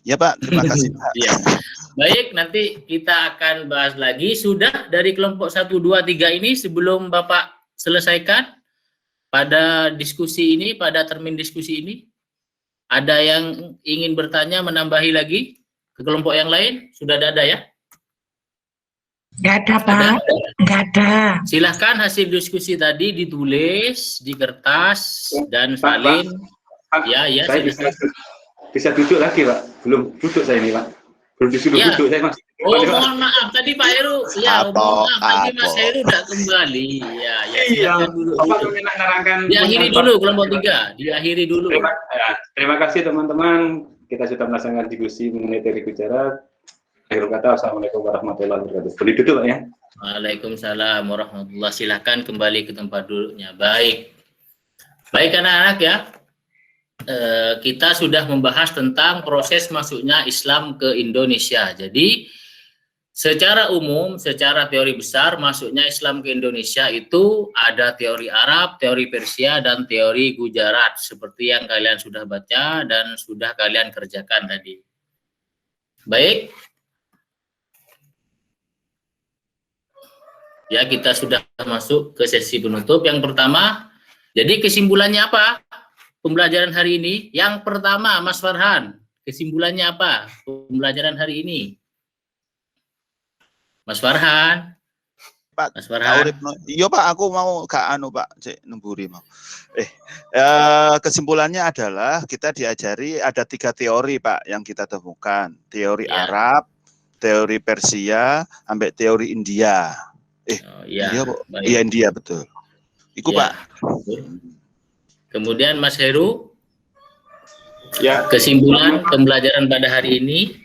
Ya Pak, terima kasih Pak. Ya. Baik, nanti kita akan bahas lagi. Sudah dari kelompok 1, 2, 3 ini sebelum Bapak selesaikan pada diskusi ini, pada termin diskusi ini, ada yang ingin bertanya, menambahi lagi ke kelompok yang lain? Sudah ada ya? Nggak ada, Pak. Nggak ada. Silahkan hasil diskusi tadi ditulis di kertas dan salin. Ya, saya bisa duduk lagi, Pak. Belum duduk saya ini, Pak. Belum disuruh Ya. duduk saya Mas. Oh, mohon maaf tadi Pak Heru. Ya, mohon maaf tadi Mas Heru tidak kembali. Ya, silakan dulu. Bapak kena nerangkan. Diakhiri dulu kelompok 3. Diakhiri dulu. Terima kasih teman-teman. Kita sudah melaksanakan diskusi mengenai teori gujarat. Akhir kata, Assalamualaikum warahmatullahi wabarakatuh. Boleh duduk Pak ya. Waalaikumsalam warahmatullahi wabarakatuh. Silakan kembali ke tempat duduknya. Baik. Baik anak-anak ya. Kita sudah membahas tentang proses masuknya Islam ke Indonesia. Jadi secara umum, secara teori besar masuknya Islam ke Indonesia itu ada teori Arab, teori Persia, dan teori Gujarat seperti yang kalian sudah baca dan sudah kalian kerjakan tadi. Baik. Ya, kita sudah masuk ke sesi penutup. Yang pertama, jadi kesimpulannya apa? Pembelajaran hari ini, yang pertama Mas Farhan, kesimpulannya apa pembelajaran hari ini? Mas Farhan. Pak, Mas Farhan. Iya Pak, aku mau Kak Anu Pak, cek nemburi mau. Kesimpulannya adalah kita diajari ada 3 teori Pak yang kita temukan. Teori Arab, teori Persia, sampai teori India. India betul. Iku Pak. Kemudian Mas Heru, ya, kesimpulan pembelajaran pada hari ini.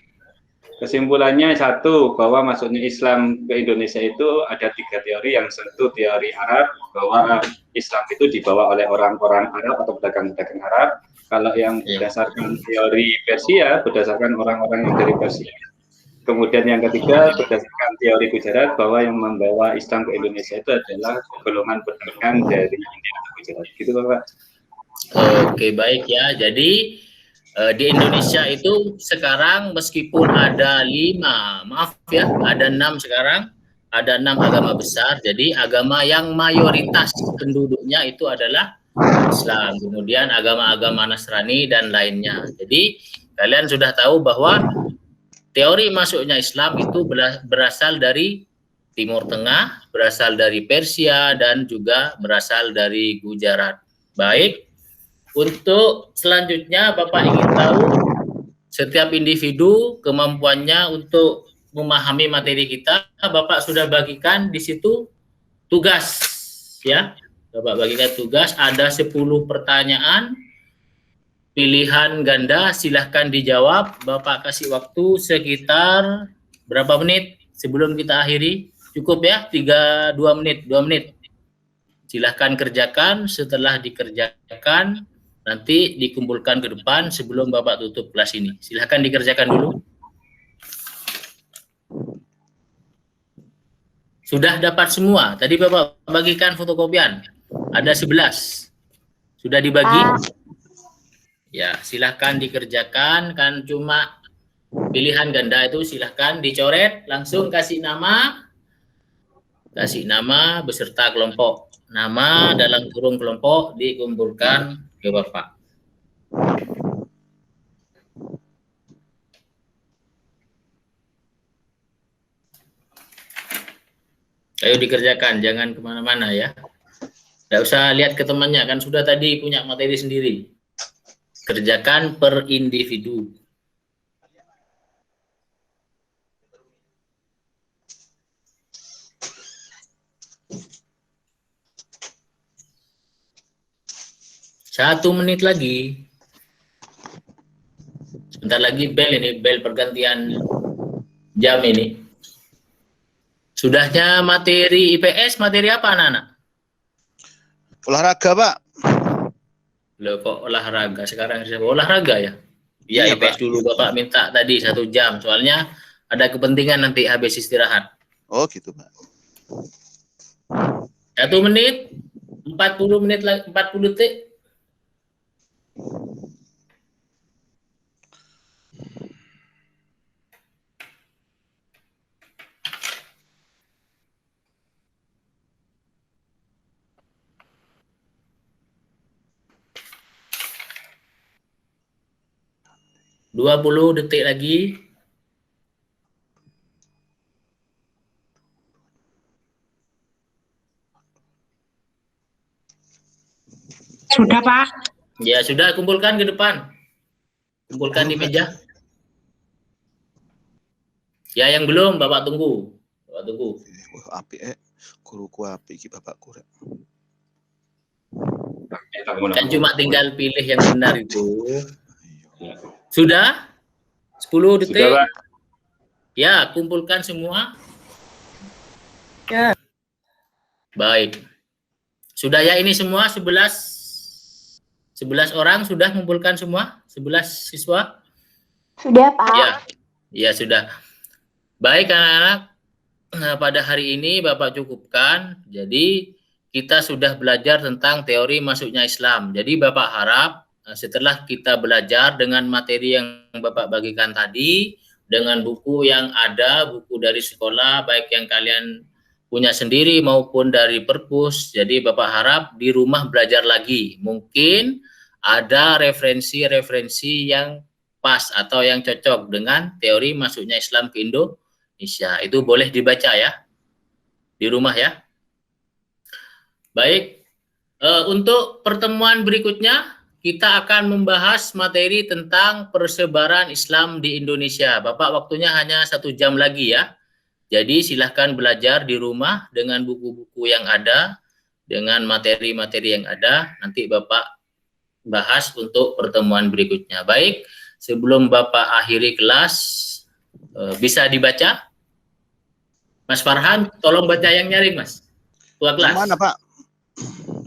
Kesimpulannya satu, bahwa masuknya Islam ke Indonesia itu ada 3 teori. Yang satu teori Arab, bahwa Islam itu dibawa oleh orang-orang Arab atau pedagang-pedagang Arab. Kalau yang berdasarkan teori Persia, berdasarkan orang-orang yang dari Persia. Kemudian yang ketiga, berdasarkan teori Gujarat, bahwa yang membawa Islam ke Indonesia itu adalah golongan pedagang dari India atau Gujarat. Gitu Pak. Oke, baik ya. Jadi di Indonesia itu sekarang meskipun ada 5, maaf ya, ada 6 sekarang, ada 6 agama besar. Jadi agama yang mayoritas penduduknya itu adalah Islam. Kemudian agama-agama Nasrani dan lainnya. Jadi kalian sudah tahu bahwa teori masuknya Islam itu berasal dari Timur Tengah, berasal dari Persia, dan juga berasal dari Gujarat. Baik. Untuk selanjutnya, Bapak ingin tahu setiap individu kemampuannya untuk memahami materi kita. Bapak sudah bagikan di situ tugas, ya. Bapak bagikan tugas, ada 10 pertanyaan, pilihan ganda, silahkan dijawab. Bapak kasih waktu sekitar berapa menit sebelum kita akhiri? Cukup ya, 2 menit. Silahkan kerjakan, setelah dikerjakan, nanti dikumpulkan ke depan sebelum Bapak tutup kelas ini. Silahkan dikerjakan dulu. Sudah dapat semua. Tadi Bapak bagikan fotokopian. Ada 11. Sudah dibagi? Ya, silahkan dikerjakan. Kan cuma pilihan ganda itu silahkan dicoret. Langsung kasih nama. Kasih nama beserta kelompok. Nama dalam kurung kelompok dikumpulkan ke Bapak. Ayo dikerjakan, jangan kemana-mana ya. Tidak usah lihat ke temannya, kan sudah tadi punya materi sendiri. Kerjakan per individu. Satu menit lagi. Sebentar lagi bel ini, bel pergantian jam ini. Sudahnya materi IPS, materi apa anak-anak? Olahraga Pak. Loh kok olahraga? Sekarang olahraga ya? Iya, IPS Pak. Dulu Bapak minta tadi 1 jam, soalnya ada kepentingan nanti habis istirahat. Oh gitu Pak. 1 menit, 40 menit lagi, 40 detik. Dua 20 detik lagi. Sudah, Pak. Ya, sudah, kumpulkan ke depan. Kumpulkan di meja. Ya, yang belum Bapak tunggu. Bapak tunggu. Wah, api guruku api iki bapakku rek. Kan cuma tinggal pilih yang benar itu. Sudah? 10 detik? Sudah, Pak. Ya, kumpulkan semua. Ya. Baik. Sudah ya ini semua 11 orang sudah mengumpulkan semua? 11 siswa? Sudah, Pak. Ya. Ya, sudah. Baik anak-anak, pada hari ini Bapak cukupkan. Jadi kita sudah belajar tentang teori masuknya Islam. Jadi Bapak harap setelah kita belajar dengan materi yang Bapak bagikan tadi, dengan buku yang ada, buku dari sekolah, baik yang kalian punya sendiri maupun dari perpus, jadi Bapak harap di rumah belajar lagi. Mungkin ada referensi-referensi yang pas atau yang cocok dengan teori masuknya Islam ke Indonesia. Itu boleh dibaca ya, di rumah ya. Baik, untuk pertemuan berikutnya, kita akan membahas materi tentang persebaran Islam di Indonesia. Bapak waktunya hanya 1 jam lagi ya. Jadi silahkan belajar di rumah dengan buku-buku yang ada, dengan materi-materi yang ada. Nanti Bapak bahas untuk pertemuan berikutnya. Baik, sebelum Bapak akhiri kelas, bisa dibaca? Mas Farhan, tolong baca yang nyaring Mas. Tua kelas. Mana Pak?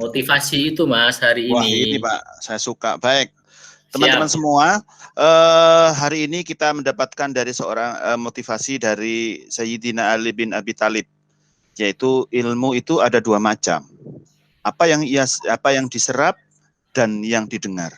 Motivasi itu Mas hari Wah, ini. ini Pak, saya suka. Baik, teman-teman semua, hari ini kita mendapatkan dari seorang motivasi dari Sayyidina Ali bin Abi Thalib, yaitu ilmu itu ada 2 macam. Apa yang diserap dan yang didengar.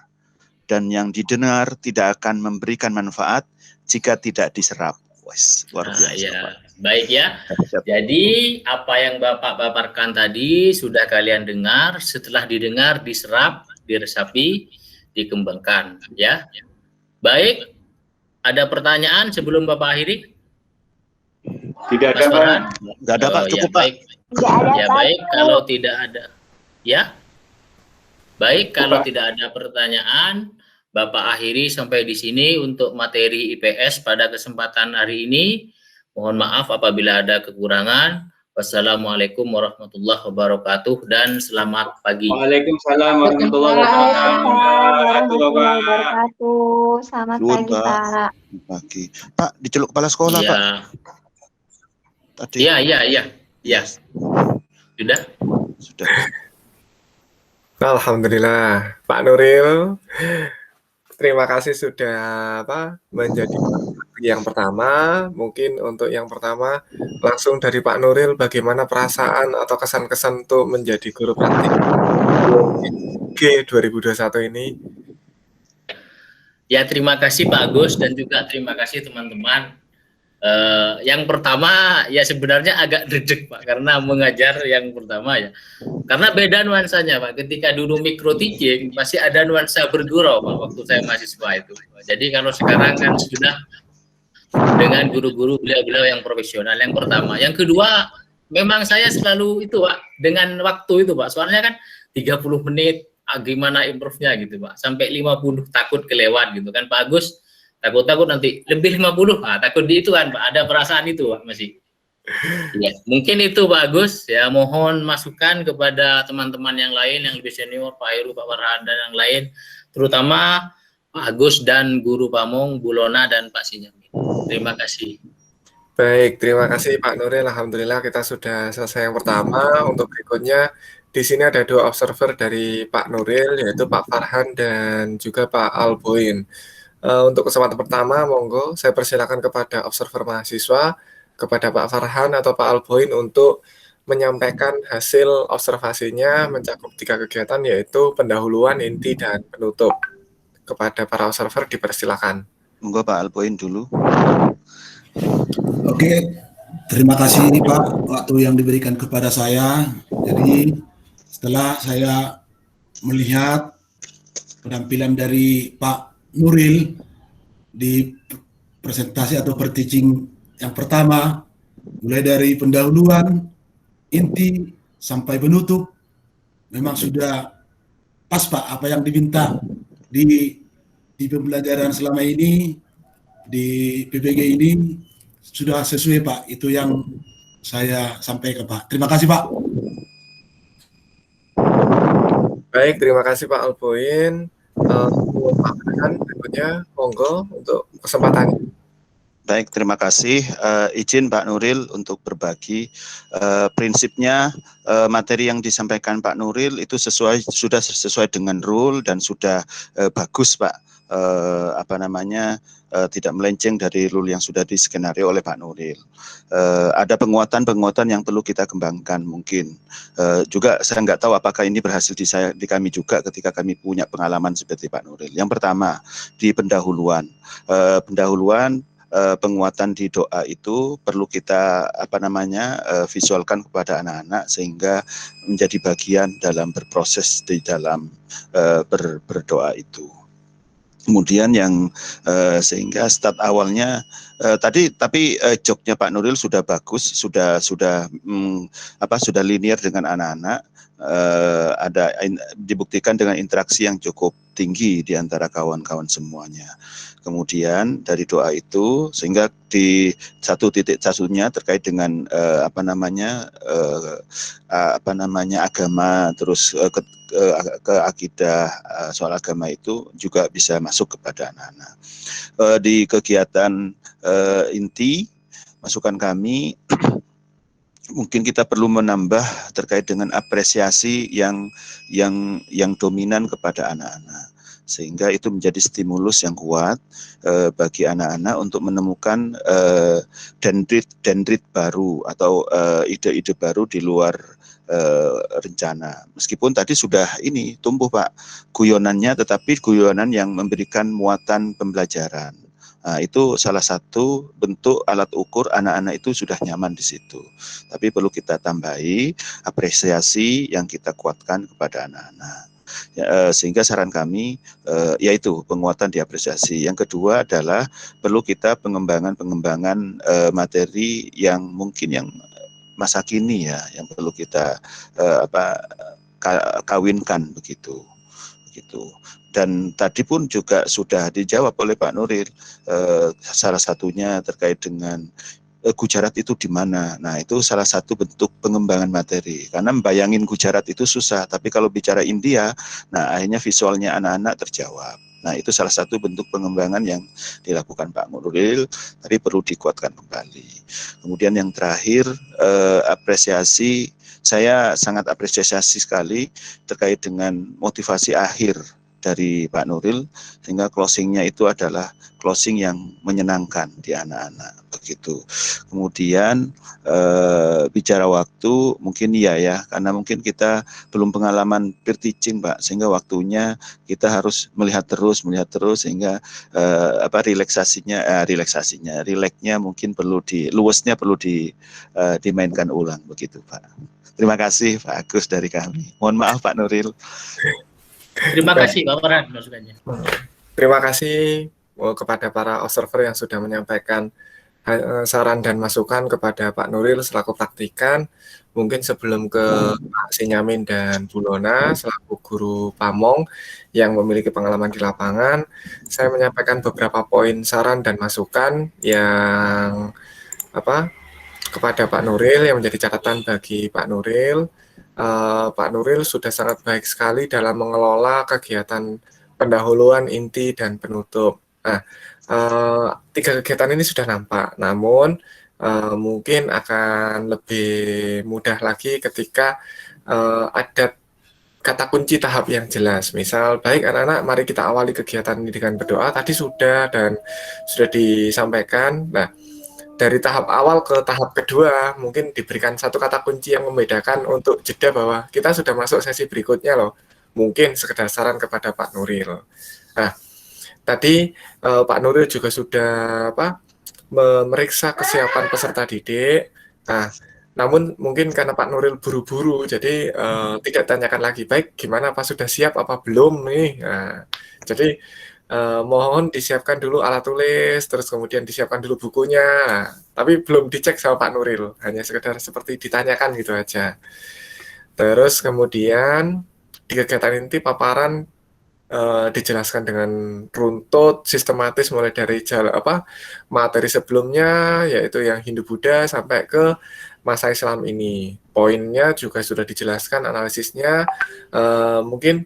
Dan yang didengar tidak akan memberikan manfaat jika tidak diserap. Wes, luar biasa. Ya. Baik ya. Jadi apa yang Bapak paparkan tadi sudah kalian dengar. Setelah didengar, diserap, diresapi, dikembangkan ya. Baik. Ada pertanyaan sebelum Bapak akhiri? Tidak ada, Pak. Tidak ada, Pak. Cukup, ya, baik. Ya, baik. Kalau tidak ada, ya. Baik, kalau tidak ada pertanyaan, Bapak akhiri sampai di sini untuk materi IPS pada kesempatan hari ini. Mohon maaf apabila ada kekurangan. Wassalamualaikum warahmatullahi wabarakatuh dan selamat pagi. Waalaikumsalam warahmatullahi wabarakatuh. Selamat pagi, Pak. Pagi. Pak, diceluk kepala sekolah, ya. Pak. Tadi. Iya. Sudah? Sudah. Alhamdulillah, Pak Nuril. Terima kasih sudah menjadi yang pertama. Mungkin untuk yang pertama langsung dari Pak Nuril, bagaimana perasaan atau kesan-kesan untuk menjadi guru praktik G 2021 ini? Ya, terima kasih Pak Agus dan juga terima kasih teman-teman. Yang pertama ya sebenarnya agak dedek Pak, karena mengajar yang pertama ya. Karena beda nuansanya Pak, ketika dulu mikro teaching masih ada nuansa bergurau Pak waktu saya mahasiswa itu. Jadi kalau sekarang kan sudah dengan guru-guru beliau-beliau yang profesional, yang pertama. Yang kedua, memang saya selalu itu Pak, dengan waktu itu Pak, soalnya kan 30 menit, gimana improve-nya gitu Pak, sampai 50 takut kelewat gitu kan Pak Agus. Takut nanti lebih 50, takut di itu kan Pak, ada perasaan itu Pak masih. Ya, mungkin itu Pak Agus, ya mohon masukan kepada teman-teman yang lain yang lebih senior, Pak Heru, Pak Farhan dan yang lain, terutama Pak Agus dan Guru Pamong, Bu Lona dan Pak Sinyamin. Terima kasih. Baik, terima kasih Pak Nuril. Alhamdulillah kita sudah selesai yang pertama. Untuk berikutnya di sini ada 2 observer dari Pak Nuril, yaitu Pak Farhan dan juga Pak Alboin. Untuk kesempatan pertama, monggo saya persilakan kepada observer mahasiswa, kepada Pak Farhan atau Pak Alboin untuk menyampaikan hasil observasinya mencakup 3 kegiatan, yaitu pendahuluan, inti, dan penutup. Kepada para observer dipersilakan. Monggo Pak Alboin dulu. Oke, terima kasih Pak waktu yang diberikan kepada saya. Jadi setelah saya melihat penampilan dari Pak Nuril di presentasi atau per-teaching yang pertama, mulai dari pendahuluan, inti, sampai penutup, memang sudah pas Pak apa yang diminta di pembelajaran selama ini, di PPG ini. sudah sesuai Pak. Itu yang saya sampaikan Pak. Terima kasih Pak. Baik, terima kasih Pak Alboin. Pak Burhan, berikutnya monggo untuk kesempatannya. Baik, terima kasih. Izin Pak Nuril untuk berbagi. Prinsipnya materi yang disampaikan Pak Nuril itu sudah sesuai dengan rule dan sudah bagus Pak. Tidak melenceng dari rule yang sudah diskenario oleh Pak Nuril. Ada penguatan-penguatan yang perlu kita kembangkan mungkin. Juga saya nggak tahu apakah ini berhasil di kami juga ketika kami punya pengalaman seperti Pak Nuril. Yang pertama di pendahuluan. Penguatan di doa itu perlu kita visualkan kepada anak-anak sehingga menjadi bagian dalam berproses di dalam berdoa itu. Kemudian yang sehingga start awalnya tapi joknya Pak Nuril sudah bagus, sudah linear dengan anak-anak, dibuktikan dengan interaksi yang cukup tinggi di antara kawan-kawan semuanya. Kemudian dari doa itu sehingga di satunya terkait dengan agama, terus ke akidah soal agama itu juga bisa masuk kepada anak-anak. Di kegiatan inti masukan kami mungkin kita perlu menambah terkait dengan apresiasi yang dominan kepada anak-anak, sehingga itu menjadi stimulus yang kuat bagi anak-anak untuk menemukan dendrit baru atau ide-ide baru di luar rencana. Meskipun tadi sudah tumbuh Pak guyonannya, tetapi guyonan yang memberikan muatan pembelajaran. Nah, itu salah satu bentuk alat ukur anak-anak itu sudah nyaman di situ. Tapi perlu kita tambahi apresiasi yang kita kuatkan kepada anak-anak. Sehingga saran kami yaitu penguatan diapresiasi. Yang kedua adalah perlu kita pengembangan materi yang mungkin yang masa kini ya, yang perlu kita kawinkan begitu. Dan tadi pun juga sudah dijawab oleh Pak Nuril, salah satunya terkait dengan Gujarat itu di mana. Nah, itu salah satu bentuk pengembangan materi. Karena membayangin Gujarat itu susah, tapi kalau bicara India, nah akhirnya visualnya anak-anak terjawab. Nah, itu salah satu bentuk pengembangan yang dilakukan Pak Nuril, tapi perlu dikuatkan kembali. Kemudian yang terakhir, apresiasi, saya sangat apresiasi sekali terkait dengan motivasi akhir dari Pak Nuril, sehingga closingnya itu adalah closing yang menyenangkan di anak-anak begitu. Kemudian bicara waktu mungkin ya, karena mungkin kita belum pengalaman peer teaching Pak, sehingga waktunya kita harus melihat terus sehingga relaxnya mungkin luasnya perlu dimainkan ulang begitu Pak. Terima kasih Pak Agus dari kami. Mohon maaf Pak Nuril. Terima kasih Pak Farhan masukannya. Terima kasih kepada para observer yang sudah menyampaikan saran dan masukan kepada Pak Nuril selaku praktikan. Mungkin sebelum ke Pak Sinyamin dan Bu Lona selaku guru Pamong yang memiliki pengalaman di lapangan, saya menyampaikan beberapa poin saran dan masukan yang kepada Pak Nuril yang menjadi catatan bagi Pak Nuril. Pak Nuril sudah sangat baik sekali dalam mengelola kegiatan pendahuluan, inti, dan penutup. Nah, 3 kegiatan ini sudah nampak, namun mungkin akan lebih mudah lagi ketika ada kata kunci tahap yang jelas. Misal, baik anak-anak, mari kita awali kegiatan ini dengan berdoa, tadi sudah disampaikan. Nah, dari tahap awal ke tahap kedua mungkin diberikan satu kata kunci yang membedakan untuk jeda bahwa kita sudah masuk sesi berikutnya loh. Mungkin sekedar saran kepada Pak Nuril. Nah, tadi Pak Nuril juga sudah memeriksa kesiapan peserta didik. Nah, namun mungkin karena Pak Nuril buru-buru, jadi tidak tanyakan lagi, baik gimana Pak, sudah siap apa belum nih? Nah, jadi mohon disiapkan dulu alat tulis, terus kemudian disiapkan dulu bukunya, tapi belum dicek sama Pak Nuril, hanya sekedar seperti ditanyakan gitu aja. Terus kemudian di kegiatan inti paparan dijelaskan dengan runtut, sistematis mulai dari materi sebelumnya yaitu yang Hindu-Buddha sampai ke masa Islam ini. Poinnya juga sudah dijelaskan, analisisnya mungkin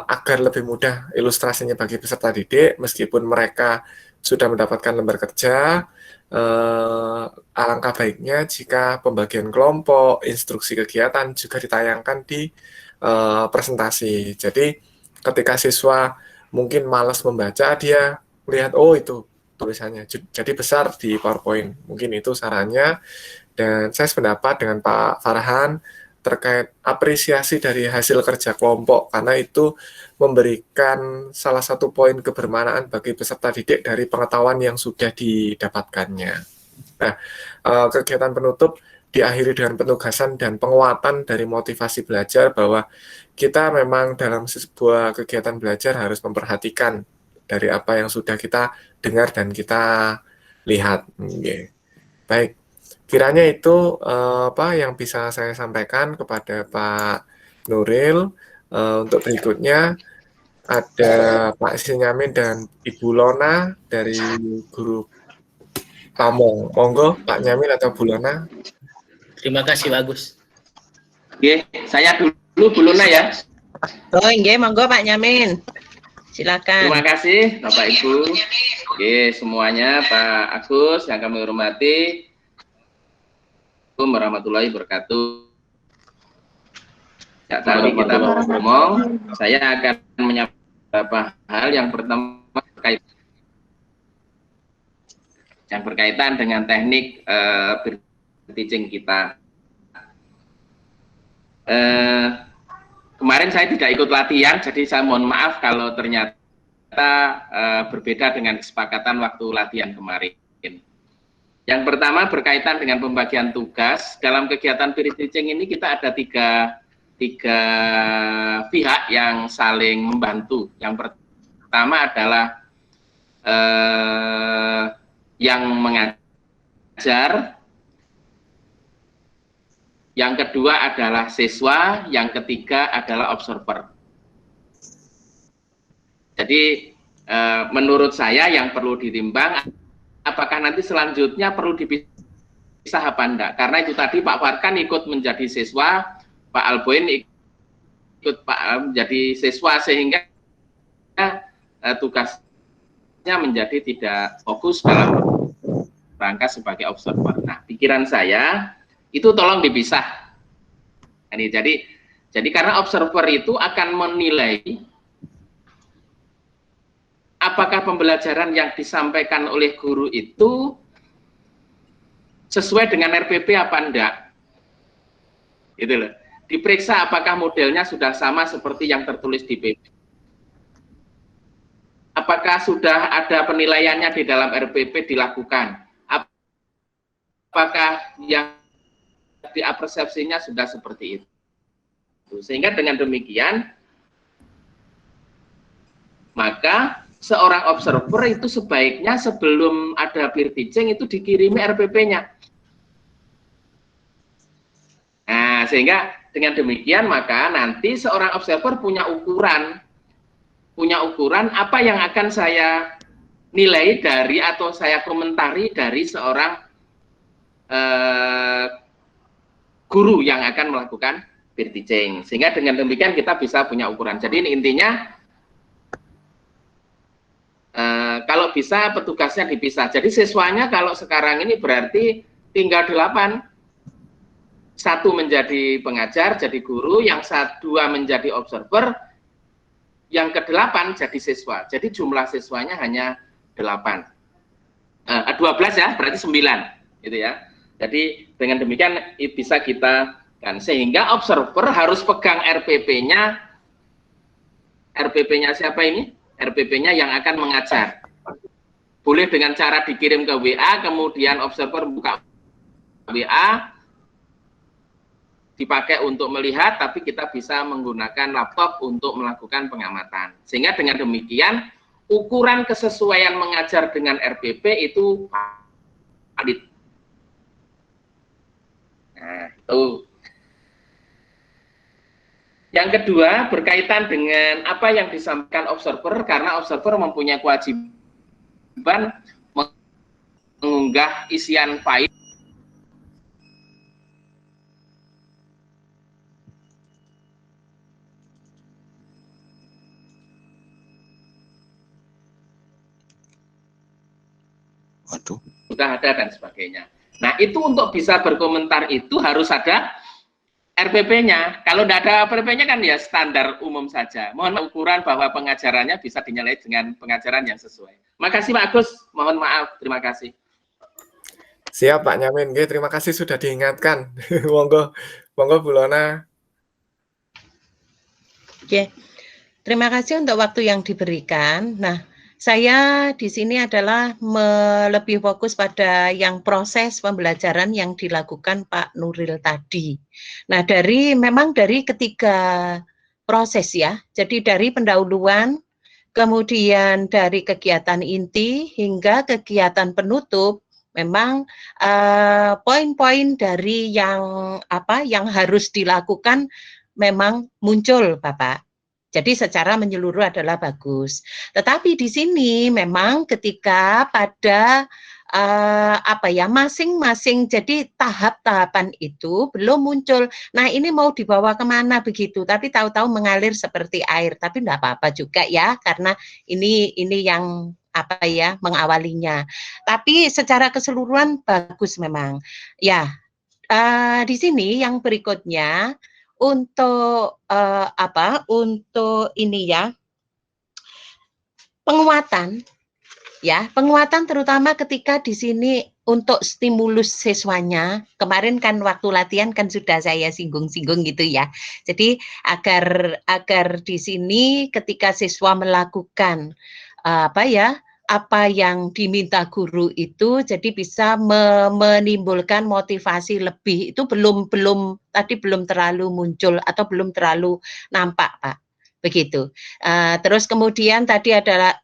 agar lebih mudah ilustrasinya bagi peserta didik, meskipun mereka sudah mendapatkan lembar kerja, alangkah baiknya jika pembagian kelompok, instruksi kegiatan juga ditayangkan di presentasi. Jadi ketika siswa mungkin malas membaca, dia lihat, oh itu tulisannya, jadi besar di PowerPoint. Mungkin itu sarannya. Dan saya sependapat dengan Pak Farhan terkait apresiasi dari hasil kerja kelompok, karena itu memberikan salah satu poin kebermanaan bagi peserta didik dari pengetahuan yang sudah didapatkannya. Nah, kegiatan penutup diakhiri dengan penugasan dan penguatan dari motivasi belajar, bahwa kita memang dalam sebuah kegiatan belajar harus memperhatikan dari apa yang sudah kita dengar dan kita lihat. Baik, kiranya itu yang bisa saya sampaikan kepada Pak Nuril. Untuk berikutnya ada Pak Sinyamin dan Ibu Lona dari Guru Pamong. Monggo Pak Nyamin atau Bu Lona. Terima kasih, bagus. Oke, saya dulu Bu Lona ya. Oh, nggih, monggo Pak Nyamin. Silakan. Terima kasih Bapak Ibu. Oke, semuanya, Pak Agus yang kami hormati. Assalamualaikum warahmatullahi wabarakatuh. Ya, tadi kita ngomong, saya akan menyampaikan beberapa hal. Yang pertama yang berkaitan dengan teknik teaching kita. Kemarin saya tidak ikut latihan, jadi saya mohon maaf kalau ternyata berbeda dengan kesepakatan waktu latihan kemarin. Yang pertama berkaitan dengan pembagian tugas. Dalam kegiatan peer teaching ini kita ada tiga pihak yang saling membantu. Yang pertama adalah yang mengajar, yang kedua adalah siswa, yang ketiga adalah observer. Jadi menurut saya yang perlu ditimbang, apakah nanti selanjutnya perlu dipisah apa enggak? Karena itu tadi Pak Farkan ikut menjadi siswa, Pak Alboin ikut menjadi siswa, sehingga tugasnya menjadi tidak fokus dalam rangka sebagai observer. Nah, pikiran saya itu tolong dipisah. Ini jadi karena observer itu akan menilai apakah pembelajaran yang disampaikan oleh guru itu sesuai dengan RPP apa enggak. Gitu loh. Diperiksa apakah modelnya sudah sama seperti yang tertulis di PP. Apakah sudah ada penilaiannya di dalam RPP dilakukan. Apakah yang diapersepsinya sudah seperti itu. Sehingga dengan demikian, maka seorang observer itu sebaiknya sebelum ada peer teaching itu dikirimi RPP-nya. Nah, sehingga dengan demikian maka nanti seorang observer punya ukuran apa yang akan saya nilai dari atau saya komentari dari seorang guru yang akan melakukan peer teaching. Sehingga dengan demikian kita bisa punya ukuran. Jadi ini intinya kalau bisa petugasnya dipisah. Jadi siswanya kalau sekarang ini berarti tinggal 8. 1 menjadi pengajar, jadi guru, yang 2 menjadi observer, yang ke-8 jadi siswa. Jadi jumlah siswanya hanya 8. 12 ya, berarti 9 gitu ya. Jadi dengan demikian bisa kita kan, sehingga observer harus pegang RPP-nya. RPP-nya siapa ini? RPP-nya yang akan mengajar. Boleh dengan cara dikirim ke WA, kemudian observer buka WA, dipakai untuk melihat, tapi kita bisa menggunakan laptop untuk melakukan pengamatan. Sehingga dengan demikian, ukuran kesesuaian mengajar dengan RPP itu valid. Nah, itu. Yang kedua berkaitan dengan apa yang disampaikan observer, karena observer mempunyai kewajiban mengunggah isian file. Waduh. Sudah ada dan sebagainya. Nah, itu untuk bisa berkomentar itu harus ada RPP-nya. Kalau tidak ada RPP-nya kan ya standar umum saja. Mohon ukuran bahwa pengajarannya bisa dinilai dengan pengajaran yang sesuai. Makasih Pak Agus. Mohon maaf. Terima kasih. Siap Pak Nyamin. Oke, terima kasih sudah diingatkan. Monggo, monggo Bu Lona. Oke. Terima kasih untuk waktu yang diberikan. Nah, saya di sini adalah lebih fokus pada yang proses pembelajaran yang dilakukan Pak Nuril tadi. Nah, memang dari ketiga proses ya, jadi dari pendahuluan, kemudian dari kegiatan inti hingga kegiatan penutup, memang poin-poin dari yang harus dilakukan memang muncul, Bapak. Jadi secara menyeluruh adalah bagus. Tetapi di sini memang ketika pada masing-masing jadi tahap-tahapan itu belum muncul. Nah ini mau dibawa kemana begitu, tapi tahu-tahu mengalir seperti air. Tapi enggak apa-apa juga ya, karena ini yang mengawalinya. Tapi secara keseluruhan bagus memang. Ya, di sini yang berikutnya untuk untuk ini ya, penguatan terutama ketika di sini untuk stimulus siswanya. Kemarin kan waktu latihan kan sudah saya singgung-singgung gitu ya. Jadi agar di sini ketika siswa melakukan apa yang diminta guru itu jadi bisa menimbulkan motivasi lebih. Itu belum terlalu muncul atau belum terlalu nampak, Pak. Begitu. Terus kemudian tadi adalah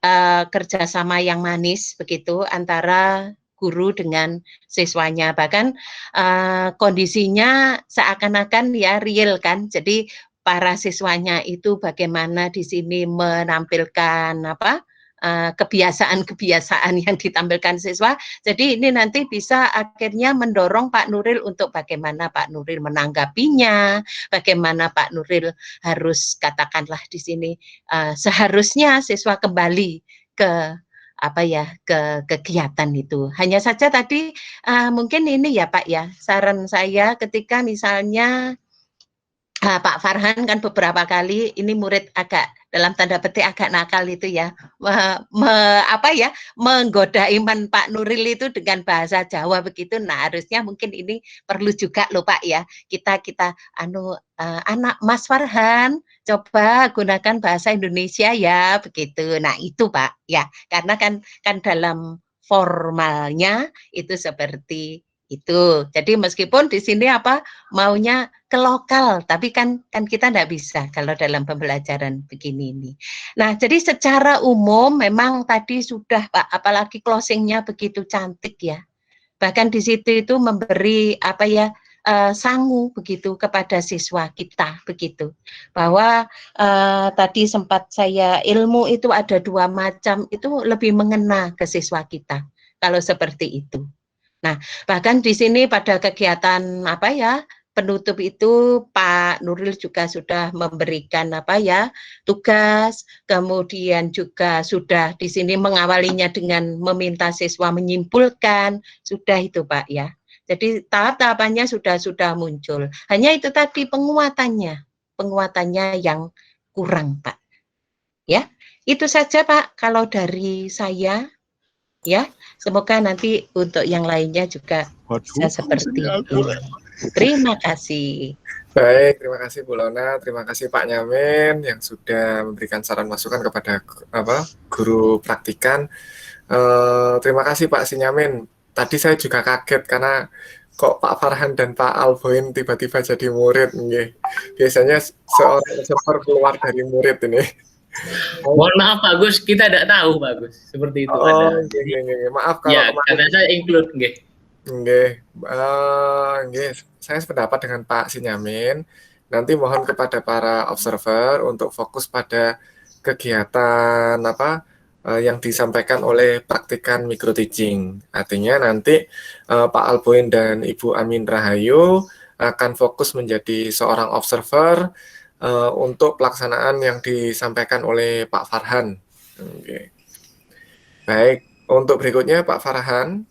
kerjasama yang manis begitu antara guru dengan siswanya. Bahkan kondisinya seakan-akan ya real kan. Jadi para siswanya itu bagaimana di sini menampilkan kebiasaan-kebiasaan yang ditampilkan siswa. Jadi ini nanti bisa akhirnya mendorong Pak Nuril untuk bagaimana Pak Nuril menanggapinya, bagaimana Pak Nuril harus katakanlah di sini seharusnya siswa kembali ke ke kegiatan itu. Hanya saja tadi mungkin ini ya Pak ya, saran saya ketika misalnya Pak Farhan kan beberapa kali ini murid agak dalam tanda petik agak nakal itu ya, menggoda iman Pak Nuril itu dengan bahasa Jawa begitu. Nah harusnya mungkin ini perlu juga loh Pak ya, kita anak Mas Farhan coba gunakan bahasa Indonesia ya begitu. Nah itu Pak ya, karena kan dalam formalnya itu seperti itu. Jadi meskipun di sini maunya ke lokal, tapi kan kita tidak bisa kalau dalam pembelajaran begini ini. Nah, jadi secara umum memang tadi sudah Pak, apalagi closingnya begitu cantik ya. Bahkan di situ itu memberi sangu begitu kepada siswa kita begitu. Bahwa tadi sempat saya ilmu itu ada 2 macam, itu lebih mengena ke siswa kita kalau seperti itu. Nah, bahkan di sini pada kegiatan penutup itu Pak Nuril juga sudah memberikan tugas, kemudian juga sudah di sini mengawalinya dengan meminta siswa menyimpulkan, sudah itu Pak ya. Jadi tahap-tahapannya sudah muncul. Hanya itu tadi penguatannya yang kurang Pak. Ya, itu saja Pak kalau dari saya. Ya, semoga nanti untuk yang lainnya juga bisa seperti itu. Terima kasih. Baik, terima kasih Bu Lona, terima kasih Pak Nyamin yang sudah memberikan saran masukan kepada guru praktikan. Terima kasih Pak Sinyamin. Tadi saya juga kaget karena kok Pak Farhan dan Pak Alboin tiba-tiba jadi murid. Biasanya seorang observer keluar dari murid ini. Mohon maaf Pak Gus, kita tidak tahu Pak Gus seperti itu. Maaf kalau ya, karena saya include saya sependapat dengan Pak Sinyamin. nanti mohon kepada para observer untuk fokus pada kegiatan yang disampaikan oleh praktikan micro teaching. Artinya nanti Pak Alboin dan Ibu Amin Rahayu akan fokus menjadi seorang observer untuk pelaksanaan yang disampaikan oleh Pak Farhan. Oke. Baik, untuk berikutnya Pak Farhan.